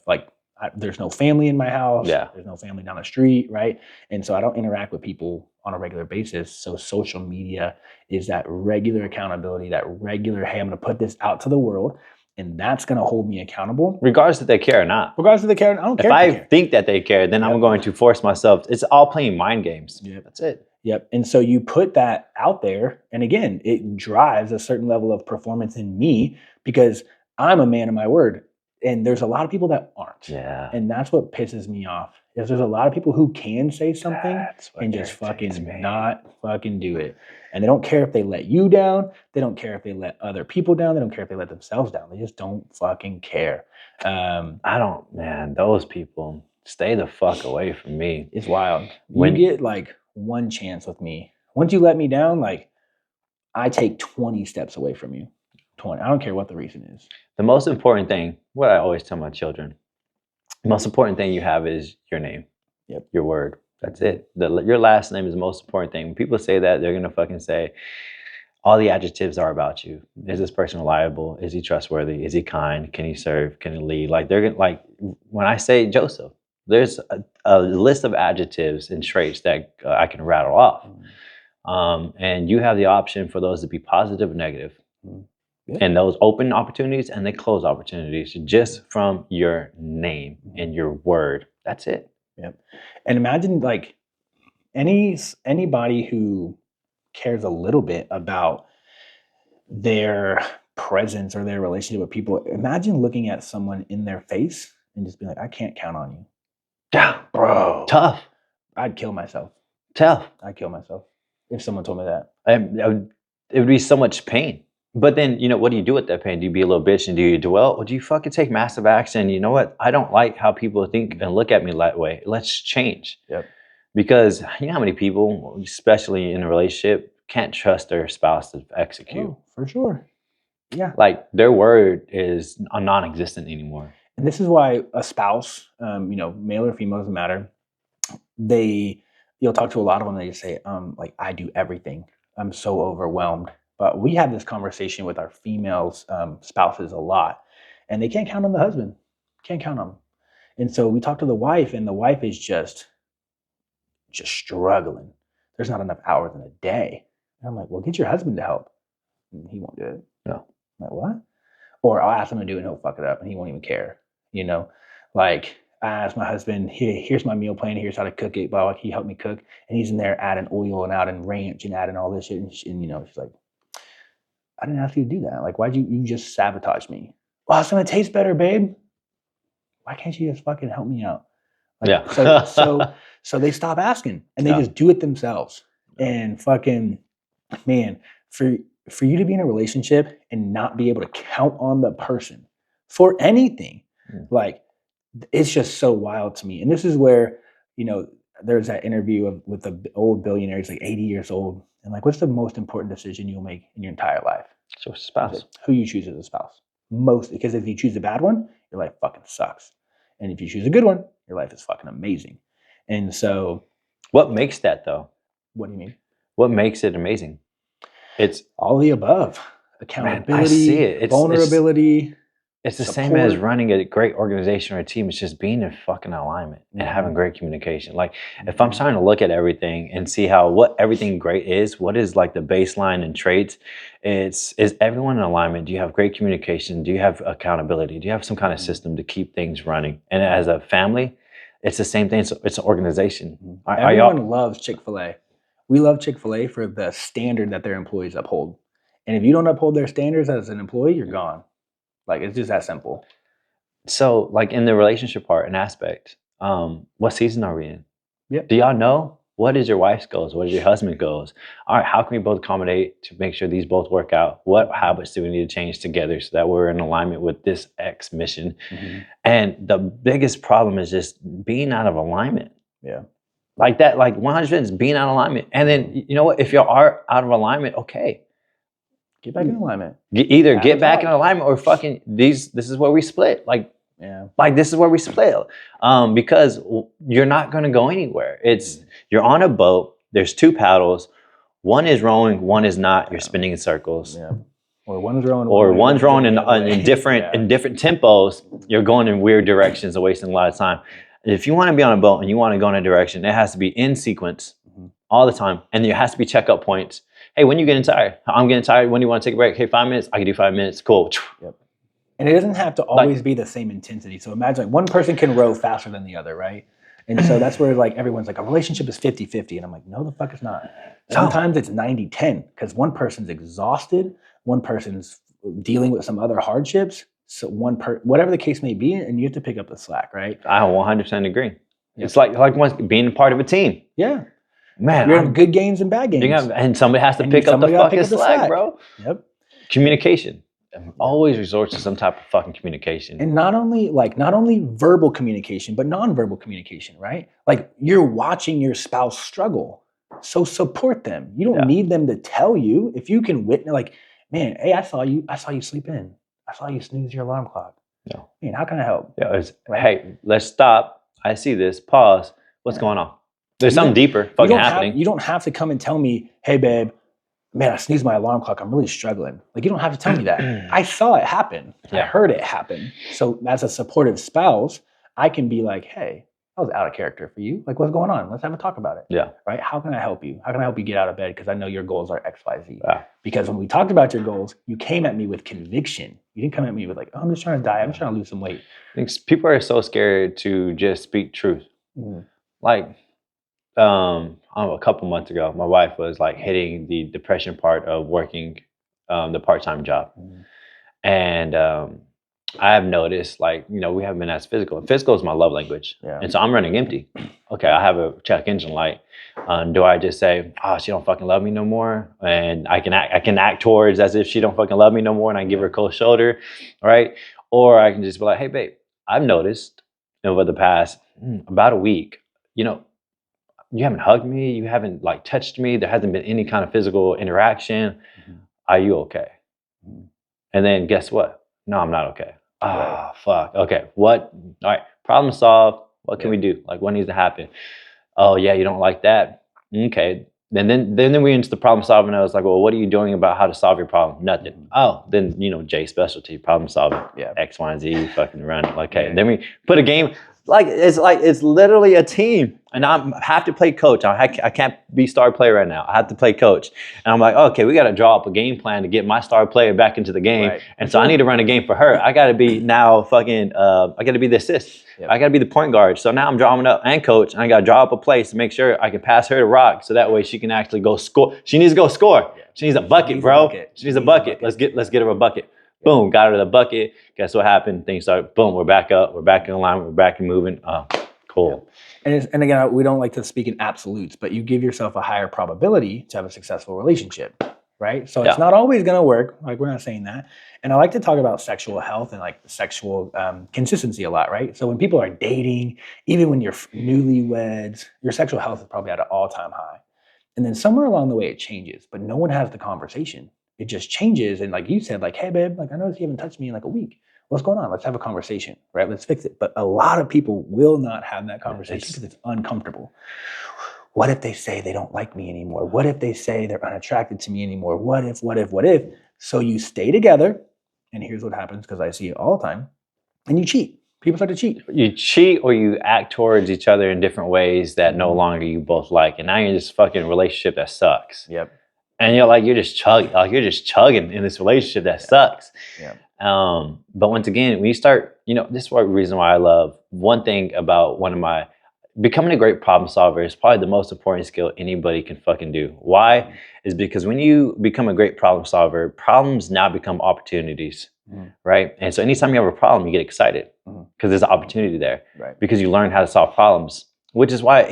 there's no family in my house. There's no family down the street. Right. And so I don't interact with people on a regular basis. So social media is that regular accountability, that regular, hey, I'm going to put this out to the world. And that's going to hold me accountable. Regardless if they care or not. Regardless if they care, I don't care. If I think that they care, then I'm going to force myself. It's all playing mind games. That's it. And so you put that out there. And again, it drives a certain level of performance in me because I'm a man of my word. And there's a lot of people that aren't. And that's what pisses me off. Is there's a lot of people who can say something and just fucking not fucking do it. And they don't care if they let you down. They don't care if they let other people down. They don't care if they let themselves down. They just don't fucking care. Those people, stay the fuck away from me. It's wild. You get like one chance with me. Once you let me down, like I take 20 steps away from you. 20. I don't care what the reason is. The most important thing, what I always tell my children, the most important thing you have is your name. Your word. That's it. Your last name is the most important thing. When people say that, they're going to fucking say all the adjectives are about you. Is this person reliable? Is he trustworthy? Is he kind? Can he serve? Can he lead? Like they're gonna, like when I say Joseph, there's a list of adjectives and traits that I can rattle off. And you have the option for those to be positive or negative. Yeah. And those open opportunities and they close opportunities just from your name and your word. That's it. Yep. And imagine like anybody who cares a little bit about their presence or their relationship with people. Imagine looking at someone in their face and just being like, I can't count on you. Yeah, bro. Tough. I'd kill myself. Tough. I'd kill myself if someone told me that. It would be so much pain. But then, you know, what do you do with that pain? Do you be a little bitch and do you dwell? Or do you fucking take massive action? You know what? I don't like how people think and look at me that way. Let's change. Yep. Because you know how many people, especially in a relationship, can't trust their spouse to execute. Oh, for sure. Yeah. Like their word is non-existent anymore. And this is why a spouse, you know, male or female, doesn't matter. You'll talk to a lot of them. They just say, like, I do everything. I'm so overwhelmed. But we have this conversation with our females, spouses a lot, and they can't count on the husband. Can't count on them. And so we talk to the wife, and the wife is just struggling. There's not enough hours in a day. And I'm like, well, get your husband to help. And he won't do it. No. I'm like, what? Or I'll ask him to do it and he'll fuck it up and he won't even care. You know, like I asked my husband, here's my meal plan. Here's how to cook it. But he helped me cook. And he's in there adding oil and adding ranch and adding all this shit. And you know, she's like, I didn't ask you to do that. Like, why'd you just sabotage me? Well, it's going to taste better, babe. Why can't you just fucking help me out? Like, yeah. So they stop asking and they just do it themselves. And fucking, man, for you to be in a relationship and not be able to count on the person for anything, like, it's just so wild to me. And this is where, you know, there's that interview with the old billionaire. He's like 80 years old. And like, what's the most important decision you'll make in your entire life? So spouse. Who you choose as a spouse. Because if you choose a bad one, your life fucking sucks. And if you choose a good one, your life is fucking amazing. And so. What makes that though? What do you mean? What makes it amazing? It's all the above. Accountability, man, I see it. Vulnerability. It's the same as running a great organization or a team. It's just being in fucking alignment and having great communication. Like if I'm trying to look at everything and see what everything great is, what is like the baseline and traits, is everyone in alignment? Do you have great communication? Do you have accountability? Do you have some kind of system to keep things running? And as a family, it's the same thing. It's an organization. Everyone loves Chick-fil-A. We love Chick-fil-A for the standard that their employees uphold. And if you don't uphold their standards as an employee, you're gone. Like, it's just that simple. So, like, in the relationship part and aspect, what season are we in? Yep. Do y'all know? What is your wife's goals? What is your husband's goals? All right, how can we both accommodate to make sure these both work out? What habits do we need to change together so that we're in alignment with this X mission? And the biggest problem is just being out of alignment. Yeah. Like that, like 100% is being out of alignment. And then, you know what? If you are out of alignment, okay. Get back in alignment. Either get back in alignment or fucking this is where we split. Like this is where we split. Because you're not going to go anywhere. You're on a boat. There's two paddles. One is rowing. One is not. You're spinning in circles. Yeah. Or one's rowing. Or one's rowing in different tempos. You're going in weird directions and wasting a lot of time. If you want to be on a boat and you want to go in a direction, it has to be in sequence all the time. And there has to be checkup points. Hey, when you getting tired? I'm getting tired. When do you want to take a break? Hey, 5 minutes? I can do 5 minutes. Cool. Yep. And it doesn't have to always be the same intensity. So imagine like one person can row faster than the other, right? And so that's where like everyone's like, a relationship is 50-50. And I'm like, no, the fuck it's not. Sometimes it's 90-10 because one person's exhausted. One person's dealing with some other hardships. So whatever the case may be, and you have to pick up the slack, right? I 100% agree. Yep. It's like being part of a team. Yeah. Man, you're in good games and bad games. And somebody has to pick up the fucking slack, bro. Yep. Communication. Always resort to some type of fucking communication. And not only verbal communication, but nonverbal communication, right? Like you're watching your spouse struggle. So support them. You don't need them to tell you. If you can witness, like, man, hey, I saw you sleep in. I saw you snooze your alarm clock. Yeah. Man, how can I help? Yeah, hey, let's stop. I see this. Pause. What's going on? There's something deeper fucking happening. You don't have to come and tell me, hey, babe, man, I sneezed my alarm clock. I'm really struggling. Like, you don't have to tell me that. I saw it happen. I heard it happen. So as a supportive spouse, I can be like, hey, I was out of character for you. Like, what's going on? Let's have a talk about it. Yeah. Right? How can I help you? How can I help you get out of bed? Because I know your goals are X, Y, Z. Yeah. Because when we talked about your goals, you came at me with conviction. You didn't come at me with like, oh, I'm just trying to diet. I'm just trying to lose some weight. I think people are so scared to just speak truth. Like, a couple months ago, my wife was like hitting the depression part of working the part-time job. And I have noticed, like, you know, we haven't been as physical. And physical is my love language. Yeah. And so I'm running empty. Okay, I have a check engine light. Do I just say, oh, she don't fucking love me no more? And I can act towards as if she don't fucking love me no more, and I give her a cold shoulder, right? Or I can just be like, hey, babe, I've noticed over the past about a week, you know, you haven't hugged me, you haven't like touched me, there hasn't been any kind of physical interaction. Are you okay? And then guess what? No, I'm not okay. Ah, fuck. Okay, what? All right, problem solved. What can we do? Like, what needs to happen? Oh yeah, you don't like that? Okay. Then we into the problem solving. I was like, well, what are you doing about how to solve your problem? Nothing. Oh, then, you know, J specialty, problem solving. Yeah. X, Y, and Z, fucking run. Okay. Then we put a game. Like it's literally a team, and I have to play coach. I can't be star player right now. I have to play coach, and I'm like, okay, we got to draw up a game plan to get my star player back into the game, and so I need to run a game for her. I got to be now fucking. I got to be the assist. Yep. I got to be the point guard. So now I'm drawing up and coach, and I got to draw up a place to make sure I can pass her to rock, so that way she can actually go score. She needs to go score. Yeah. She needs a bucket, bro. She needs a bucket. Let's get her a bucket. Boom, got her to the bucket. Guess what happened? Things started, boom, we're back up. We're back in alignment. We're back and moving. Oh, cool. Yeah. And again, we don't like to speak in absolutes, but you give yourself a higher probability to have a successful relationship, right? So it's not always going to work. Like, we're not saying that. And I like to talk about sexual health and like sexual consistency a lot, right? So when people are dating, even when you're newlyweds, your sexual health is probably at an all-time high. And then somewhere along the way it changes, but no one has the conversation. It just changes. And like you said, like, hey, babe, like, I noticed you haven't touched me in like a week. What's going on? Let's have a conversation, right? Let's fix it. But a lot of people will not have that conversation because it's uncomfortable. What if they say they don't like me anymore? What if they say they're unattracted to me anymore? What if? So you stay together, and here's what happens, because I see it all the time, and you cheat. People start to cheat. You cheat, or you act towards each other in different ways that no longer you both like. And now you're in this fucking relationship that sucks. Yep. And you're just chugging in this relationship that sucks. Yeah. But once again, when you start, you know, this is one reason why I love one thing about becoming a great problem solver is probably the most important skill anybody can fucking do. Why? Is because when you become a great problem solver, problems now become opportunities, right? And so anytime you have a problem, you get excited because there's an opportunity there, right? Because you learn how to solve problems. Which is why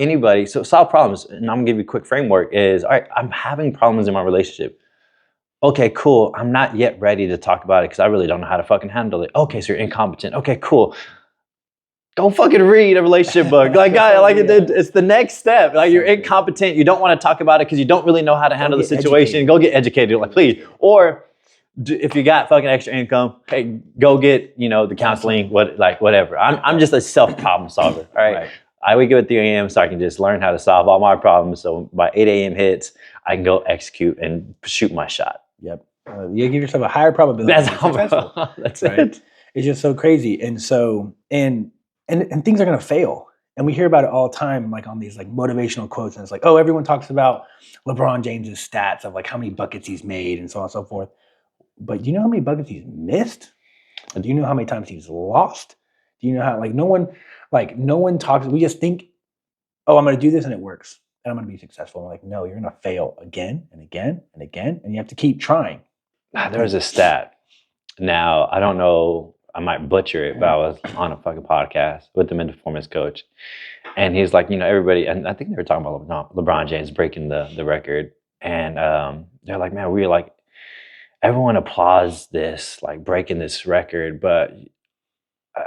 so solve problems, and I'm gonna give you a quick framework is, all right, I'm having problems in my relationship. Okay, cool. I'm not yet ready to talk about it because I really don't know how to fucking handle it. Okay, so you're incompetent. Okay, cool. Go fucking read a relationship book. Like, it's the next step. Like, you're incompetent. You don't want to talk about it because you don't really know how to handle the situation. Educated. Go get educated, like, please. Or if you got fucking extra income, hey, go get, you know, the counseling, whatever. I'm just a self-problem solver, all right? I wake up at 3 a.m. so I can just learn how to solve all my problems. So by 8 a.m. hits, I can go execute and shoot my shot. Yep. You give yourself a higher probability. That's it. It's just so crazy. And so, and things are going to fail. And we hear about it all the time, like on these like motivational quotes. And it's like, oh, everyone talks about LeBron James's stats of like how many buckets he's made and so on and so forth. But do you know how many buckets he's missed? Do you know how many times he's lost? Do you know how, like, no one talks. We just think, oh, I'm going to do this and it works. And I'm going to be successful. I'm like, no, you're going to fail again and again and again. And you have to keep trying. There was a stat. Now, I don't know, I might butcher it, but I was on a fucking podcast with the mental performance coach. And he's like, you know, everybody, and I think they were talking about LeBron James breaking the record. And they're like, man, we're like, everyone applauds this, like breaking this record, but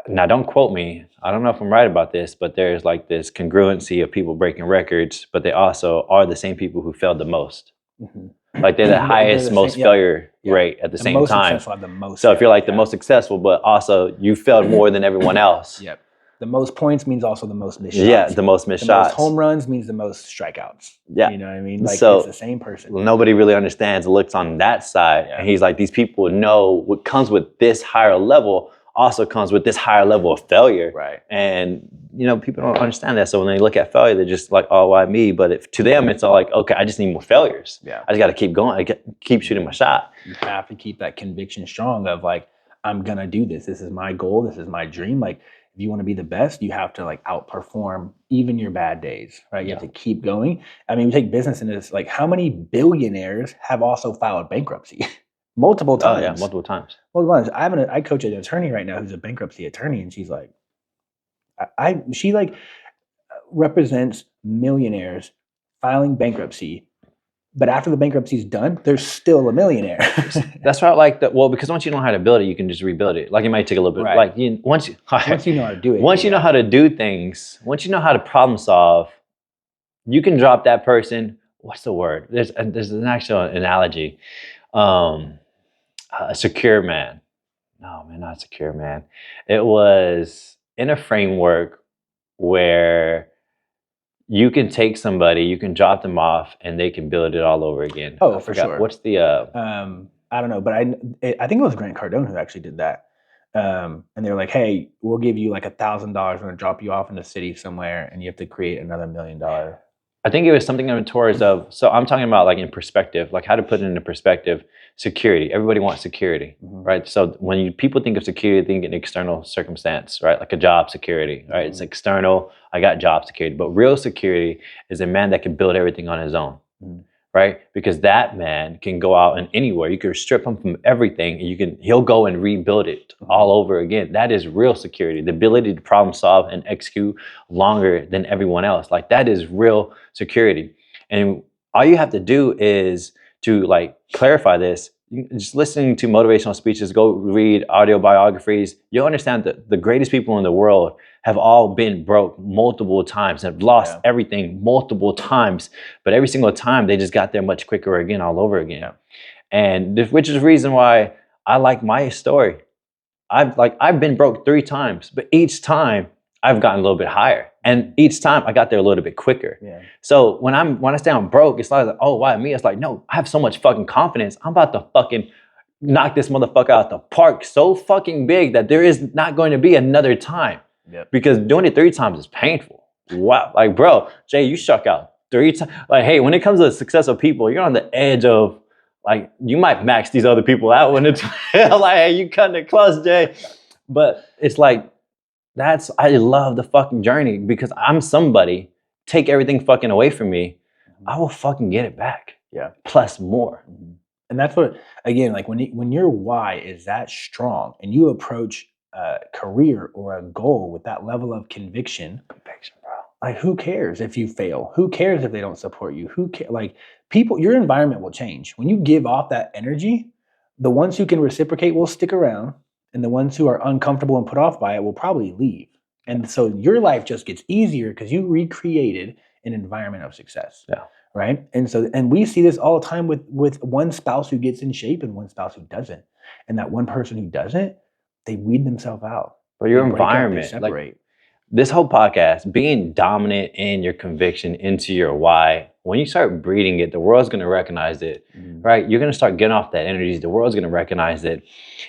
now don't quote me. I don't know if I'm right about this, but there's like this congruency of people breaking records, but they also are the same people who failed the most. Mm-hmm. Like they're the highest, most failure rate at the same time. So if you're like the most successful, but also you failed more than everyone else. Yep. The most points means also the most missed shots. Yeah, the most missed shots. The most home runs means the most strikeouts. Yeah. You know what I mean? Like, so, it's the same person. Nobody really understands the looks on that side. Yeah. And he's like, these people know what comes with this higher level also comes with this higher level of failure. Right. And, people don't understand that. So when they look at failure, they're just like, oh, why me? But to them, it's all like, okay, I just need more failures. Yeah. I just got to keep going. Keep shooting my shot. You have to keep that conviction strong of like, I'm going to do this. This is my goal. This is my dream. Like, if you want to be the best, you have to like outperform even your bad days, right? You have to keep going. I mean, we take business in this, like how many billionaires have also filed bankruptcy? Multiple times. Oh, yeah, multiple times. I coach an attorney right now who's a bankruptcy attorney, and she's like, she like represents millionaires filing bankruptcy. But after the bankruptcy is done, they're still a millionaire. That's why I like that. Well, because once you know how to build it, you can just rebuild it. Like it might take a little bit. Right. Like once you know how to do it. Once you know how to do things, once you know how to problem solve, you can drop that person. What's the word? There's an actual analogy. A secure man. No, man, not secure man. It was in a framework where you can take somebody, you can drop them off, and they can build it all over again. Oh, for sure. What's the? I don't know, but I think it was Grant Cardone who actually did that. And they were like, "Hey, we'll give you like $1,000. We're gonna drop you off in the city somewhere, and you have to create another $1 million." I think it was something in towards of. So I'm talking about like in perspective, like how to put it into perspective. Security. Everybody wants security, right? So when people think of security, they think in external circumstance, right? Like a job security, right? It's external. I got job security, but real security is a man that can build everything on his own, right? Because that man can go out and anywhere. You can strip him from everything, and he'll go and rebuild it all over again. That is real security. The ability to problem solve and execute longer than everyone else. Like that is real security. And all you have to do is to like clarify this. Just listening to motivational speeches, go read audio biographies. You'll understand that the greatest people in the world have all been broke multiple times, have lost everything multiple times, but every single time they just got there much quicker again, all over again. Yeah. And which is the reason why I like my story. I've been broke 3 times, but each time I've gotten a little bit higher, and each time I got there a little bit quicker. Yeah. So when I say I'm broke, it's not like, oh, why me? It's like, no, I have so much fucking confidence. I'm about to fucking knock this motherfucker out the park so fucking big that there is not going to be another time. Yep. Because doing it 3 times is painful. Wow. Like, bro, Jay, you struck out 3 times. Like, hey, when it comes to the success of people, you're on the edge of, like, you might max these other people out when it's like, hey, you cutting it close, Jay. But it's like, I love the fucking journey because I'm somebody. Take everything fucking away from me, I will fucking get it back. Yeah. Plus more. And that's what, again, like when your why is that strong and you approach a career or a goal with that level of conviction, bro. Like, who cares if you fail? Who cares if they don't support you? Who cares? Like, people, your environment will change. When you give off that energy, the ones who can reciprocate will stick around. And the ones who are uncomfortable and put off by it will probably leave. And so your life just gets easier because you recreated an environment of success. Yeah. Right. And we see this all the time with one spouse who gets in shape and one spouse who doesn't. And that one person who doesn't, they weed themselves out. But your environment, like this whole podcast, being dominant in your conviction into your why, when you start breeding it, the world's going to recognize it, right? You're going to start getting off that energy. The world's going to recognize it.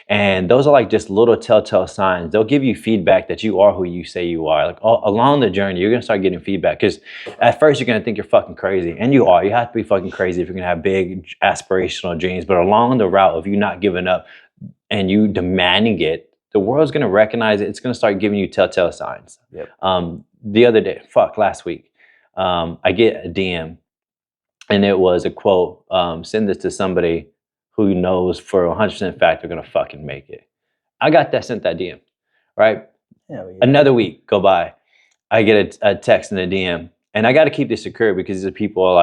And those are like just little telltale signs. They'll give you feedback that you are who you say you are. Like along the journey, you're going to start getting feedback because at first you're going to think you're fucking crazy. And you are. You have to be fucking crazy if you're going to have big aspirational dreams. But along the route of you not giving up and you demanding it, the world's going to recognize it. It's going to start giving you telltale signs. Yep. The other day, last week, I get a DM and it was a quote, send this to somebody who knows for 100% fact they're going to fucking make it. I got sent that DM, right? Yeah. Another week go by. I get a text and a DM, and I got to keep this secure because these people are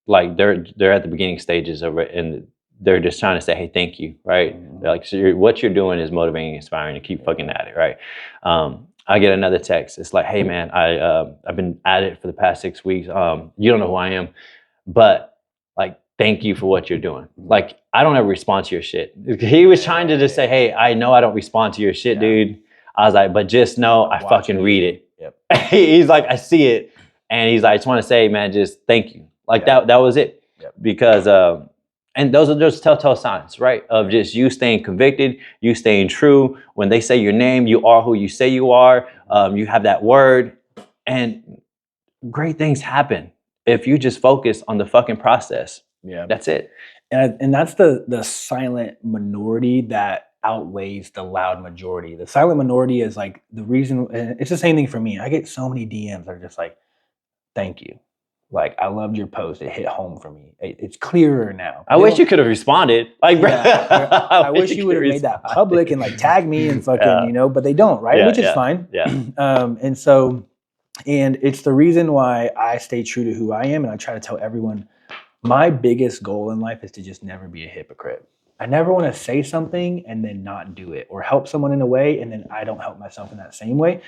like they're at the beginning stages of it, and they're just trying to say, hey, thank you, right? They're like, so what you're doing is motivating, inspiring, to keep fucking at it, right? I get another text. It's like, hey, man, I've been at it for the past 6 weeks. You don't know who I am, but like, thank you for what you're doing. Like, I don't ever respond to your shit. He was trying to just say, hey, I know I don't respond to your shit, dude. I was like, but just know I fucking read it. Yep. He's like, I see it. And he's like, I just want to say, man, just thank you. Like that was it. Yep. Because, and those are just telltale signs, right? Of just you staying convicted, you staying true. When they say your name, you are who you say you are. You have that word, and great things happen if you just focus on the fucking process. Yeah, that's it. And that's the silent minority that outweighs the loud majority. The silent minority is like the reason. And it's the same thing for me. I get so many DMs that are just like, "Thank you." Like, I loved your post. It hit home for me. It's clearer now. I wish you could have responded. Like, yeah, I wish you would have made that public and like tag me and fucking, but they don't, right? Which is fine. Yeah. And it's the reason why I stay true to who I am. And I try to tell everyone my biggest goal in life is to just never be a hypocrite. I never want to say something and then not do it, or help someone in a way and then I don't help myself in that same way.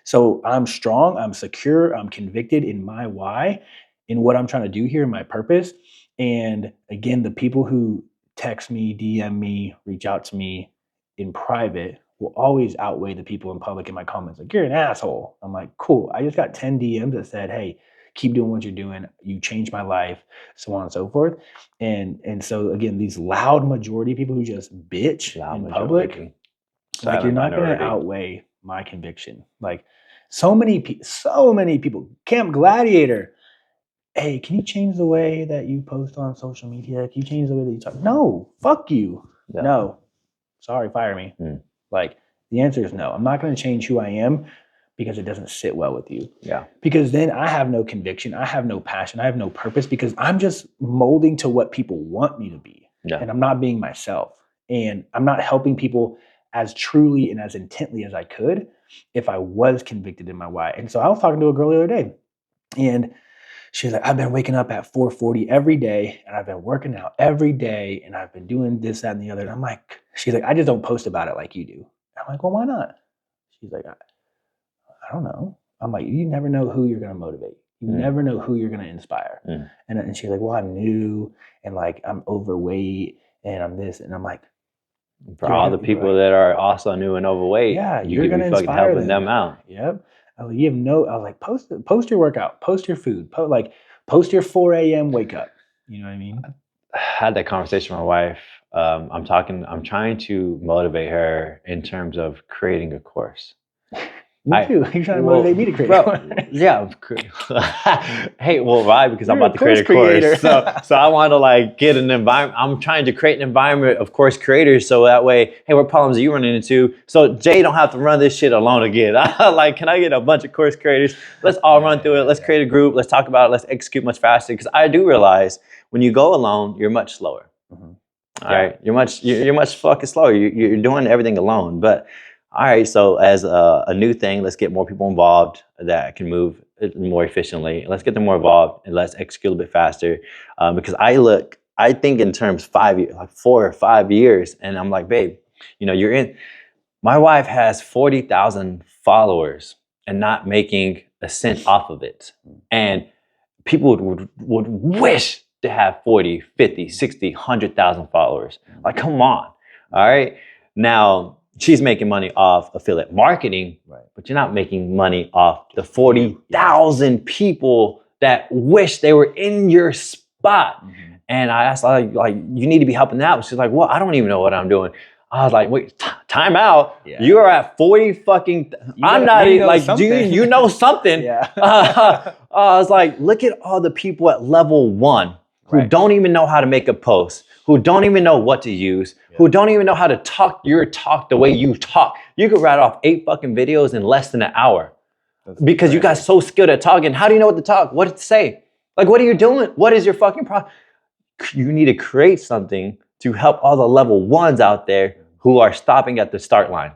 So I'm strong, I'm secure, I'm convicted in my why, in what I'm trying to do here, my purpose. And again, the people who text me, DM me, reach out to me in private will always outweigh the people in public in my comments. Like, you're an asshole. I'm like, cool. I just got 10 DMs that said, hey, keep doing what you're doing. You changed my life, so on and so forth. And so again, these loud majority people who just bitch in public, like, you're not going to outweigh my conviction. Like, so many people, Camp Gladiator. Hey, can you change the way that you post on social media? Can you change the way that you talk? No, fuck you. Yeah. No, sorry, fire me. Like, the answer is no. I'm not going to change who I am because it doesn't sit well with you. Yeah. Because then I have no conviction. I have no passion. I have no purpose because I'm just molding to what people want me to be. Yeah. And I'm not being myself. And I'm not helping people as truly and as intently as I could if I was convicted in my why. And so I was talking to a girl the other day, and she's like, I've been waking up at 4:40 every day, and I've been working out every day, and I've been doing this, that, and the other. And I'm like, she's like, I just don't post about it like you do. I'm like, well, why not? She's like, I don't know. I'm like, you never know who you're going to motivate. You never know who you're going to inspire. And she's like, well, I'm new, and like, I'm overweight, and I'm this. And I'm like, for all the people that are also new and overweight, yeah, you're going to be fucking helping them out. Yep. I was like, I was like, post your workout, post your food, post your 4 a.m. wake up. You know what I mean? I had that conversation with my wife. I'm trying to motivate her in terms of creating a course. Me too. You're trying to motivate me to create a course. Yeah. Hey, well, why? Because I'm about to create a course. So I want to like get an environment. I'm trying to create an environment of course creators. So that way, hey, what problems are you running into? So Jay don't have to run this shit alone again. Like, can I get a bunch of course creators? Let's all run through it. Let's create a group. Let's talk about it. Let's execute much faster. Because I do realize when you go alone, you're much slower. All right. You're much fucking slower. You're doing everything alone. But all right, so as a new thing, let's get more people involved that can move more efficiently. Let's get them more involved and let's execute a little bit faster. Because I think in terms 5 years, like 4 or 5 years, and I'm like, babe, my wife has 40,000 followers and not making a cent off of it. And people would wish to have 40, 50, 60, 100,000 followers. Like, come on. All right. Now, she's making money off affiliate marketing, right, but you're not making money off the 40,000 people that wish they were in your spot. And I asked, like, you need to be helping out. She's like, well, I don't even know what I'm doing. I was like, wait, time out. Yeah. You are at 40 fucking, I'm not even like, do you know something? Yeah. I was like, look at all the people at level 1 who don't even know how to make a post, who don't even know what to use, who don't even know how to talk your talk the way you talk. You could write off 8 fucking videos in less than an hour because you got so skilled at talking. How do you know what to talk? What to say? Like, what are you doing? What is your fucking problem? You need to create something to help all the level 1s out there who are stopping at the start line.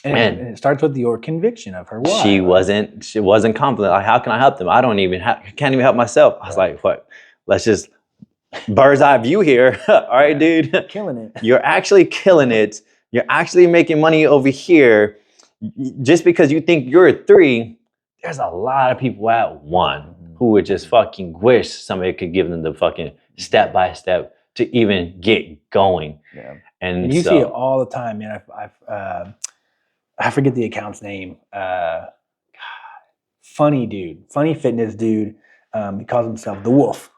And it starts with your conviction of her why. She wasn't confident. Like, how can I help them? I can't even help myself. I was like, what? Let's just bird's eye view here. All right, dude. Killing it. You're actually killing it. You're actually making money over here. Just because you think you're a 3, there's a lot of people at 1 who would just fucking wish somebody could give them the fucking step by step to even get going. Yeah. And you see it all the time, man. I forget the account's name. Funny fitness dude. He calls himself the Wolf.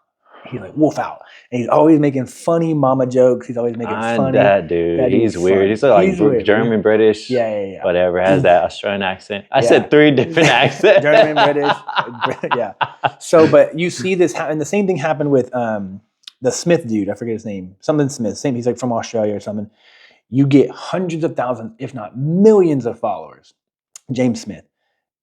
He's like Wolf out, and he's always making funny mama jokes. He's always making funny. That dude, he's weird. Funny. He's like weird, German, British, yeah. whatever. Has that Australian accent. I said 3 different accents. German, British, yeah. So, but you see this, and the same thing happened with the Smith dude. I forget his name. Something Smith. Same. He's like from Australia or something. You get hundreds of thousands, if not millions, of followers. James Smith.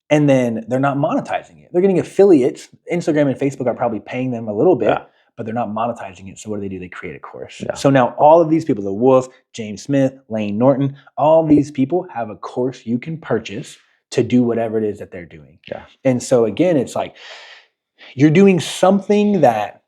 And then they're not monetizing it. They're getting affiliates. Instagram and Facebook are probably paying them a little bit, but they're not monetizing it. So what do? They create a course. Yeah. So now all of these people, the Wolf, James Smith, Lane Norton, all these people have a course you can purchase to do whatever it is that they're doing. Yeah. And so again, it's like you're doing something that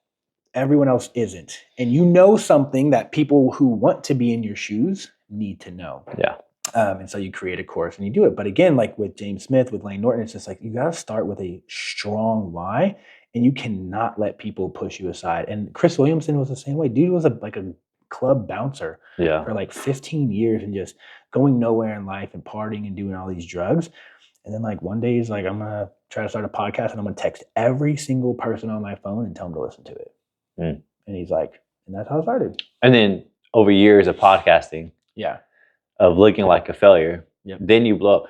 everyone else isn't. And you know something that people who want to be in your shoes need to know. Yeah. And so you create a course and you do it. But again, like with James Smith, with Lane Norton, it's just like you got to start with a strong why, and you cannot let people push you aside. And Chris Williamson was the same way. Dude was like a club bouncer for like 15 years and just going nowhere in life and partying and doing all these drugs. And then like one day he's like, I'm going to try to start a podcast and I'm going to text every single person on my phone and tell them to listen to it. And he's like, and that's how it started. And then over years of podcasting. Yeah. Of looking like a failure, then you blow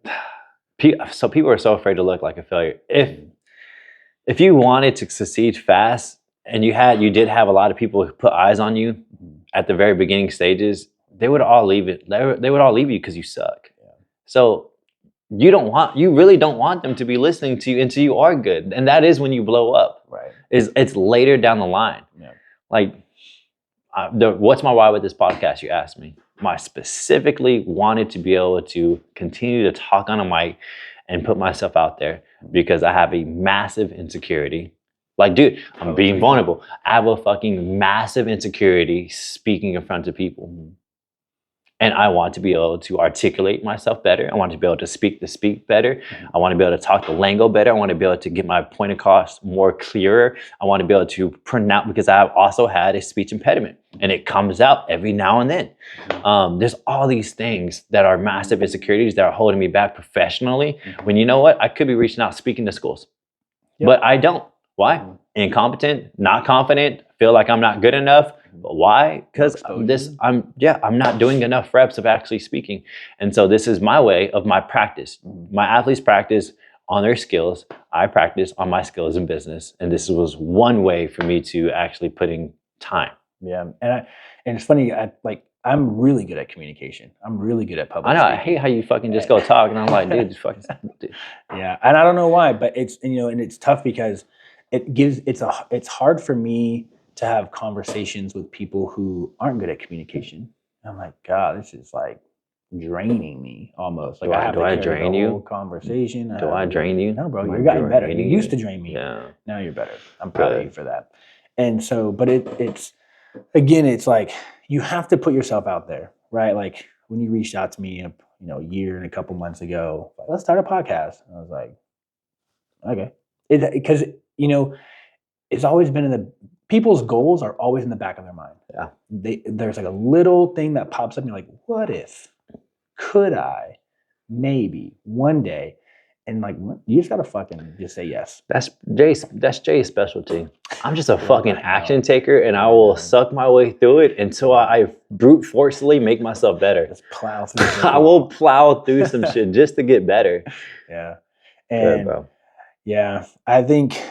up. So people are so afraid to look like a failure. If you wanted to succeed fast, and you did have a lot of people who put eyes on you at the very beginning stages, they would all leave it. They would all leave you because you suck. Yeah. So you really don't want them to be listening to you until you are good, and that is when you blow up. Right? It's later down the line. Yeah. Like, what's my why with this podcast? You asked me. I specifically wanted to be able to continue to talk on a mic and put myself out there because I have a massive insecurity. Like, dude, I'm being vulnerable. I have a fucking massive insecurity speaking in front of people. And I want to be able to articulate myself better. I want to be able to speak better. I want to be able to talk the lingo better. I want to be able to get my point across more clearer. I want to be able to pronounce, because I've also had a speech impediment and it comes out every now and then. There's all these things that are massive insecurities that are holding me back professionally. When you know what? I could be reaching out, speaking to schools, but I don't. Why? Incompetent, not confident, feel like I'm not good enough. But why? Because I'm not doing enough reps of actually speaking. And so this is my way of my practice. My athletes practice on their skills. I practice on my skills in business. And this was one way for me to actually put in time. Yeah. And it's funny, I'm really good at communication. I'm really good at public speaking. I hate how you fucking just go talk. And I'm like, dude, just fucking dude. Yeah. And I don't know why, but it's tough because it's hard for me to have conversations with people who aren't good at communication. I'm like, God, this is like draining me almost. Like, do I drain you? Whole conversation. Do I drain you? No, bro, you're getting better. You used to drain me. Yeah. Now you're better. I'm proud of you for that. And so, but it's again, it's like you have to put yourself out there, right? Like when you reached out to me, a year and a couple months ago, like, let's start a podcast. And I was like, okay, because it's always been in the people's goals are always in the back of their mind. Yeah. There's like a little thing that pops up and you're like, what if? Could I? Maybe one day. And like, you just gotta fucking just say yes. That's Jay's specialty. I'm just a fucking action taker, and I will suck my way through it until I brute forcefully make myself better. Just plow through. I will plow through some shit just to get better. Yeah. And yeah, I think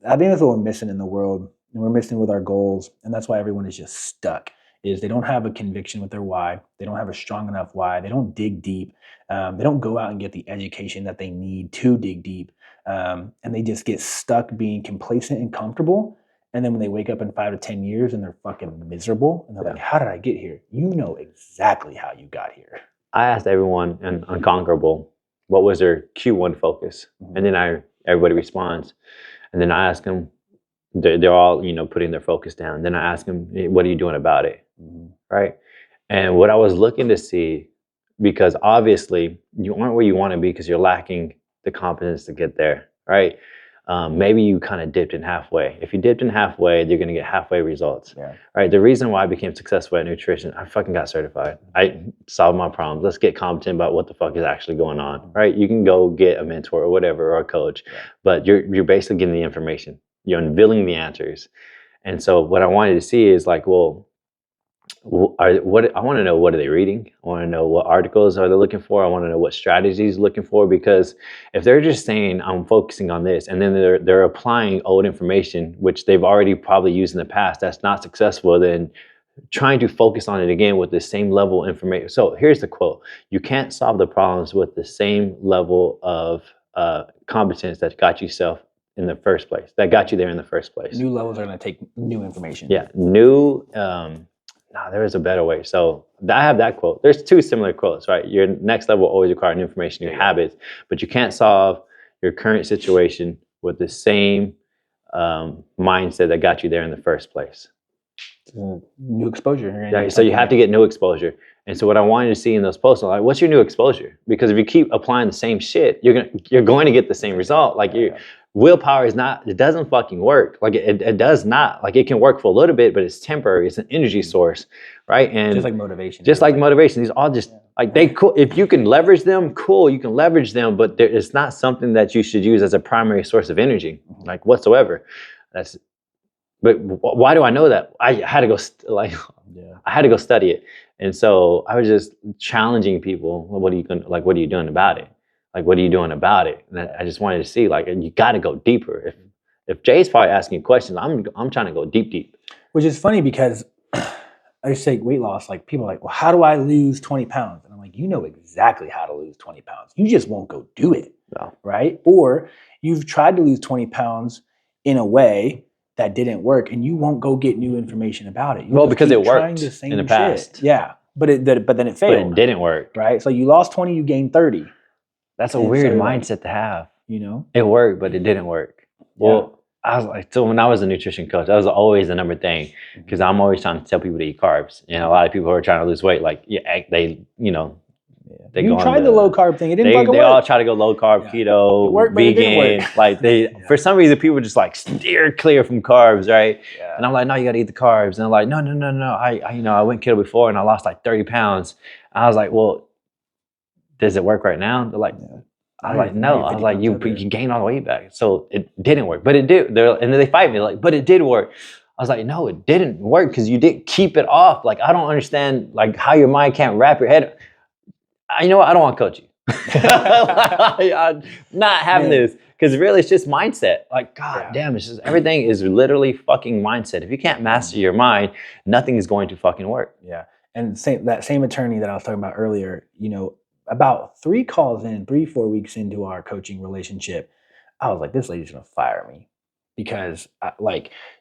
that's what we're missing in the world, and we're missing with our goals, and that's why everyone is just stuck. Is they don't have a conviction with their why. They don't have a strong enough why. They don't dig deep. They don't go out and get the education that they need to dig deep, and they just get stuck being complacent and comfortable. And then when they wake up in 5 to 10 years and they're fucking miserable, and they're like, "How did I get here?" You know exactly how you got here. I asked everyone in Unconquerable what was their Q1 focus, and then everybody responds. And then I ask them, they're all, putting their focus down. Then I ask them, what are you doing about it? Right? And what I was looking to see, because obviously you aren't where you want to be because you're lacking the confidence to get there, right? maybe you kind of dipped in halfway. If you dipped in halfway, you're going to get halfway results. Yeah. Right. The reason why I became successful at nutrition, I fucking got certified. I solved my problems. Let's get competent about what the fuck is actually going on. Right. You can go get a mentor or whatever, or a coach, but you're basically getting the information. You're unveiling the answers. And so what I wanted to see is like, well, I want to know, what are they reading? I want to know what articles are they looking for. I want to know what strategies looking for, because if they're just saying I'm focusing on this, and then they're applying old information which they've already probably used in the past, that's not successful, then trying to focus on it again with the same level of information. So here's the quote: you can't solve the problems with the same level of competence that got yourself in the first place, that got you there in the first place. New levels are going to take new information. Yeah, new. No, there is a better way. So I have that quote. There's two similar quotes, right? Your next level will always require new information, new habits, but you can't solve your current situation with the same mindset that got you there in the first place. New exposure. Yeah, so you have to get new exposure. And so what I wanted to see in those posts, like, what's your new exposure? Because if you keep applying the same shit, you're going to get the same result. Like willpower is not, it doesn't fucking work. Like it does not. Like it can work for a little bit, but it's temporary. It's an energy source, right? And just like motivation. Just like motivation. These all just like they cool. If you can leverage them, cool. You can leverage them, but it's not something that you should use as a primary source of energy, like whatsoever. But why do I know that? I had to go I had to go study it, and so I was just challenging people. What are you doing about it? Like, what are you doing about it? And I just wanted to see, like, you got to go deeper. If Jay's probably asking questions, I'm trying to go deep. Which is funny because I say weight loss, like people are like, well, how do I lose 20 pounds? And I'm like, you know exactly how to lose 20 pounds. You just won't go do it, right? Or you've tried to lose 20 pounds in a way that didn't work, and you won't go get new information about it. Well, because it worked in the past. Shit. Yeah, but then it failed. But it didn't work. Right? So you lost 20, you gained 30. That's a weird mindset to have. You know? It worked, but it didn't work. Well, I was like, so when I was a nutrition coach, that was always the number thing, because I'm always trying to tell people to eat carbs. And a lot of people who are trying to lose weight, like, they you tried the low carb thing. It didn't fucking work. They all try to go low carb, keto, worked, vegan. Like for some reason, people just like steer clear from carbs, right? Yeah. And I'm like, no, you got to eat the carbs. And they're like, no. I went keto before and I lost like 30 pounds. I was like, well, does it work right now? They're like, I was like, no. I was like, you gained all the weight back. So it didn't work, but it did. And then they fight me like, but it did work. I was like, no, it didn't work because you didn't keep it off. Like, I don't understand like how your mind can't wrap your head. You know what? I don't want to coach you. I'm not having this, because really it's just mindset. Like, God damn, it's just everything is literally fucking mindset. If you can't master your mind, nothing is going to fucking work. Yeah. And that same attorney that I was talking about earlier, about 4 weeks into our coaching relationship, I was like, this lady's going to fire me. Because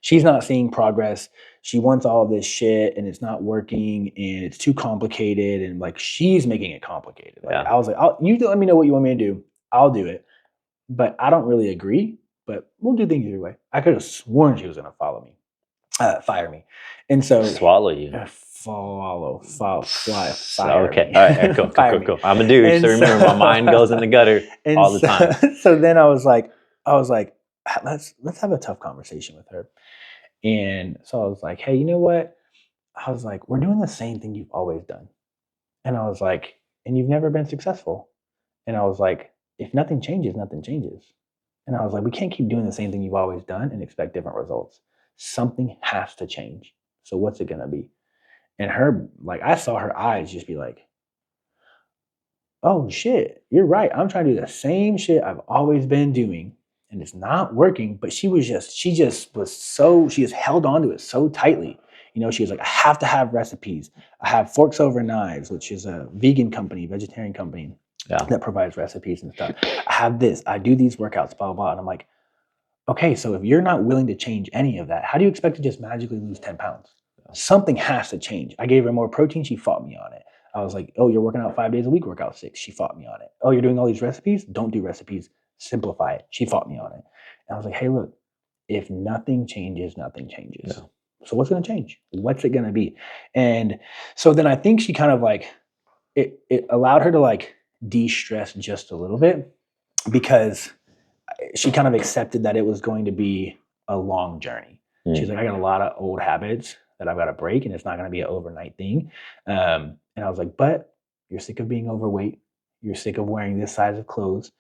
she's not seeing progress. She wants all this shit and it's not working and it's too complicated, and like she's making it complicated. I was like, you let me know what you want me to do. I'll do it. But I don't really agree, but we'll do things your way. I could have sworn she was going to fire me. And so swallow you. Fire okay. me. All right, cool. I'm a dude, so remember my mind goes in the gutter all the time. So then I was like, let's have a tough conversation with her. And so I was like, hey, you know what? I was like, we're doing the same thing you've always done. And I was like, and you've never been successful. And I was like, if nothing changes, nothing changes. And I was like, we can't keep doing the same thing you've always done and expect different results. Something has to change. So what's it going to be? And I saw her eyes just be like, oh shit, you're right. I'm trying to do the same shit I've always been doing, and it's not working. But she just held on to it so tightly. She was like, I have to have recipes. I have Forks Over Knives, which is a vegetarian company that provides recipes and stuff. I have this, I do these workouts, blah, blah, blah. And I'm like, okay, so if you're not willing to change any of that, how do you expect to just magically lose 10 pounds? Something has to change. I gave her more protein. She fought me on it. I was like, oh, you're working out 5 days a week, work out 6. She fought me on it. Oh, you're doing all these recipes? Don't do recipes. Simplify it. She fought me on it. And I was like, hey, look, if nothing changes, nothing changes. Yeah. So what's going to change? What's it going to be? And so then I think she kind of it allowed her to de-stress just a little bit, because she kind of accepted that it was going to be a long journey. She's like, I got a lot of old habits that I've got to break, and it's not going to be an overnight thing. And I was like, but you're sick of being overweight. You're sick of wearing this size of clothes.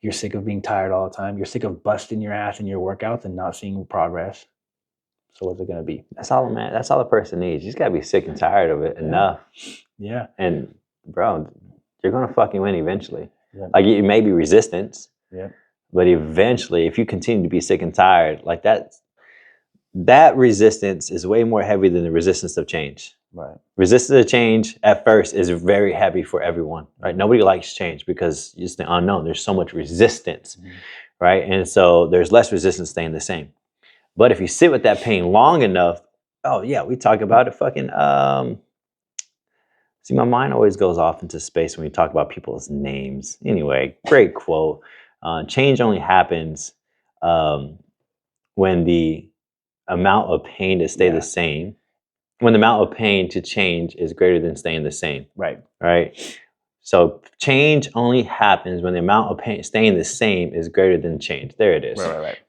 You're sick of being tired all the time. You're sick of busting your ass in your workouts and not seeing progress. So what's it going to be? That's all, man. That's all the person needs. You just got to be sick and tired of it enough. Yeah. And bro, you're going to fucking win eventually. Yeah. Like it may be resistance. Yeah. But eventually, if you continue to be sick and tired, like that resistance is way more heavy than the resistance of change. Right. Resistance to change at first is very heavy for everyone, right? Nobody likes change because it's the unknown. There's so much resistance, right? And so there's less resistance staying the same. But if you sit with that pain long enough, oh yeah, we talk about it fucking, see, my mind always goes off into space when we talk about people's names. Anyway, great quote. Change only happens when the amount of pain to stay the same, when the amount of pain to change is greater than staying the same. Right. Right. So change only happens when the amount of pain staying the same is greater than change. There it is.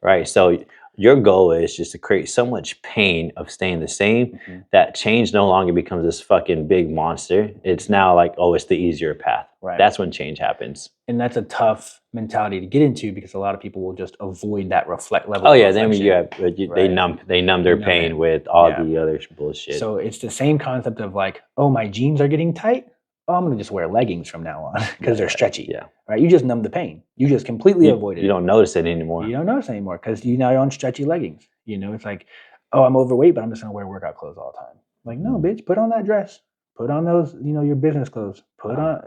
Right. So your goal is just to create so much pain of staying the same that change no longer becomes this fucking big monster. It's now like, oh, it's the easier path. Right. That's when change happens. And that's a tough mentality to get into because a lot of people will just avoid that level. Oh yeah, then they numb their pain with all the other bullshit. So it's the same concept of like, oh, my jeans are getting tight. Oh, I'm gonna just wear leggings from now on because they're stretchy. Yeah. Right. You just numb the pain. You just completely avoid it. You don't notice it anymore. You don't notice it anymore because you now you're on stretchy leggings. You know, it's like, oh, I'm overweight, but I'm just gonna wear workout clothes all the time. Like, no, bitch, put on that dress. Put on those, your business clothes. Put on,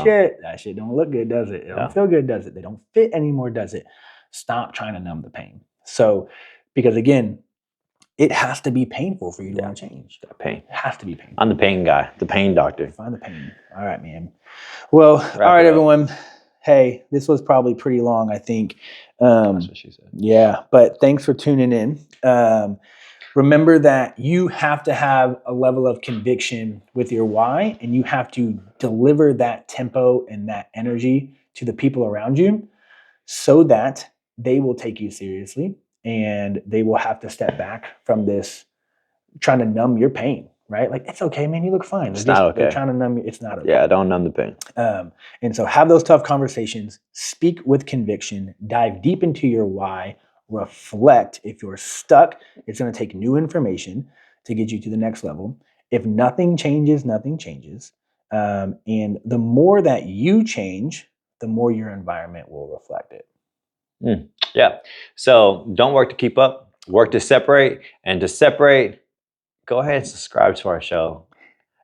shit. That shit don't look good, does it? It don't feel good, does it? They don't fit anymore, does it? Stop trying to numb the pain. So, because again, it has to be painful for you to want to change. That pain. It has to be painful. I'm the pain guy, the pain doctor. Find the pain. All right, man. Well, all right, everyone. Hey, this was probably pretty long, I think. That's what she said. Yeah, but thanks for tuning in. Remember that you have to have a level of conviction with your why, and you have to deliver that tempo and that energy to the people around you so that they will take you seriously and they will have to step back from this trying to numb your pain, right? Like, it's okay, man, you look fine. It's not okay. They're trying to numb you. It's not okay. Yeah, don't numb the pain. And so have those tough conversations, speak with conviction, dive deep into your why, reflect. If you're stuck, it's going to take new information to get you to the next level. If nothing changes, nothing changes. And the more that you change, the more your environment will reflect it. Yeah. So don't work to keep up, work to separate. And to separate, go ahead and subscribe to our show.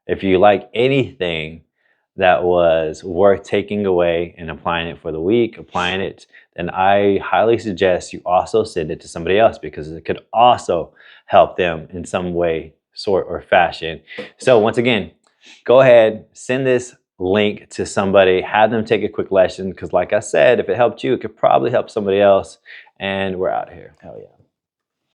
If you like anything that was worth taking away and applying it for the week, then I highly suggest you also send it to somebody else because it could also help them in some way, sort, or fashion. So once again, go ahead, send this link to somebody, have them take a quick lesson because like I said, if it helped you, it could probably help somebody else. And we're out of here. Hell yeah.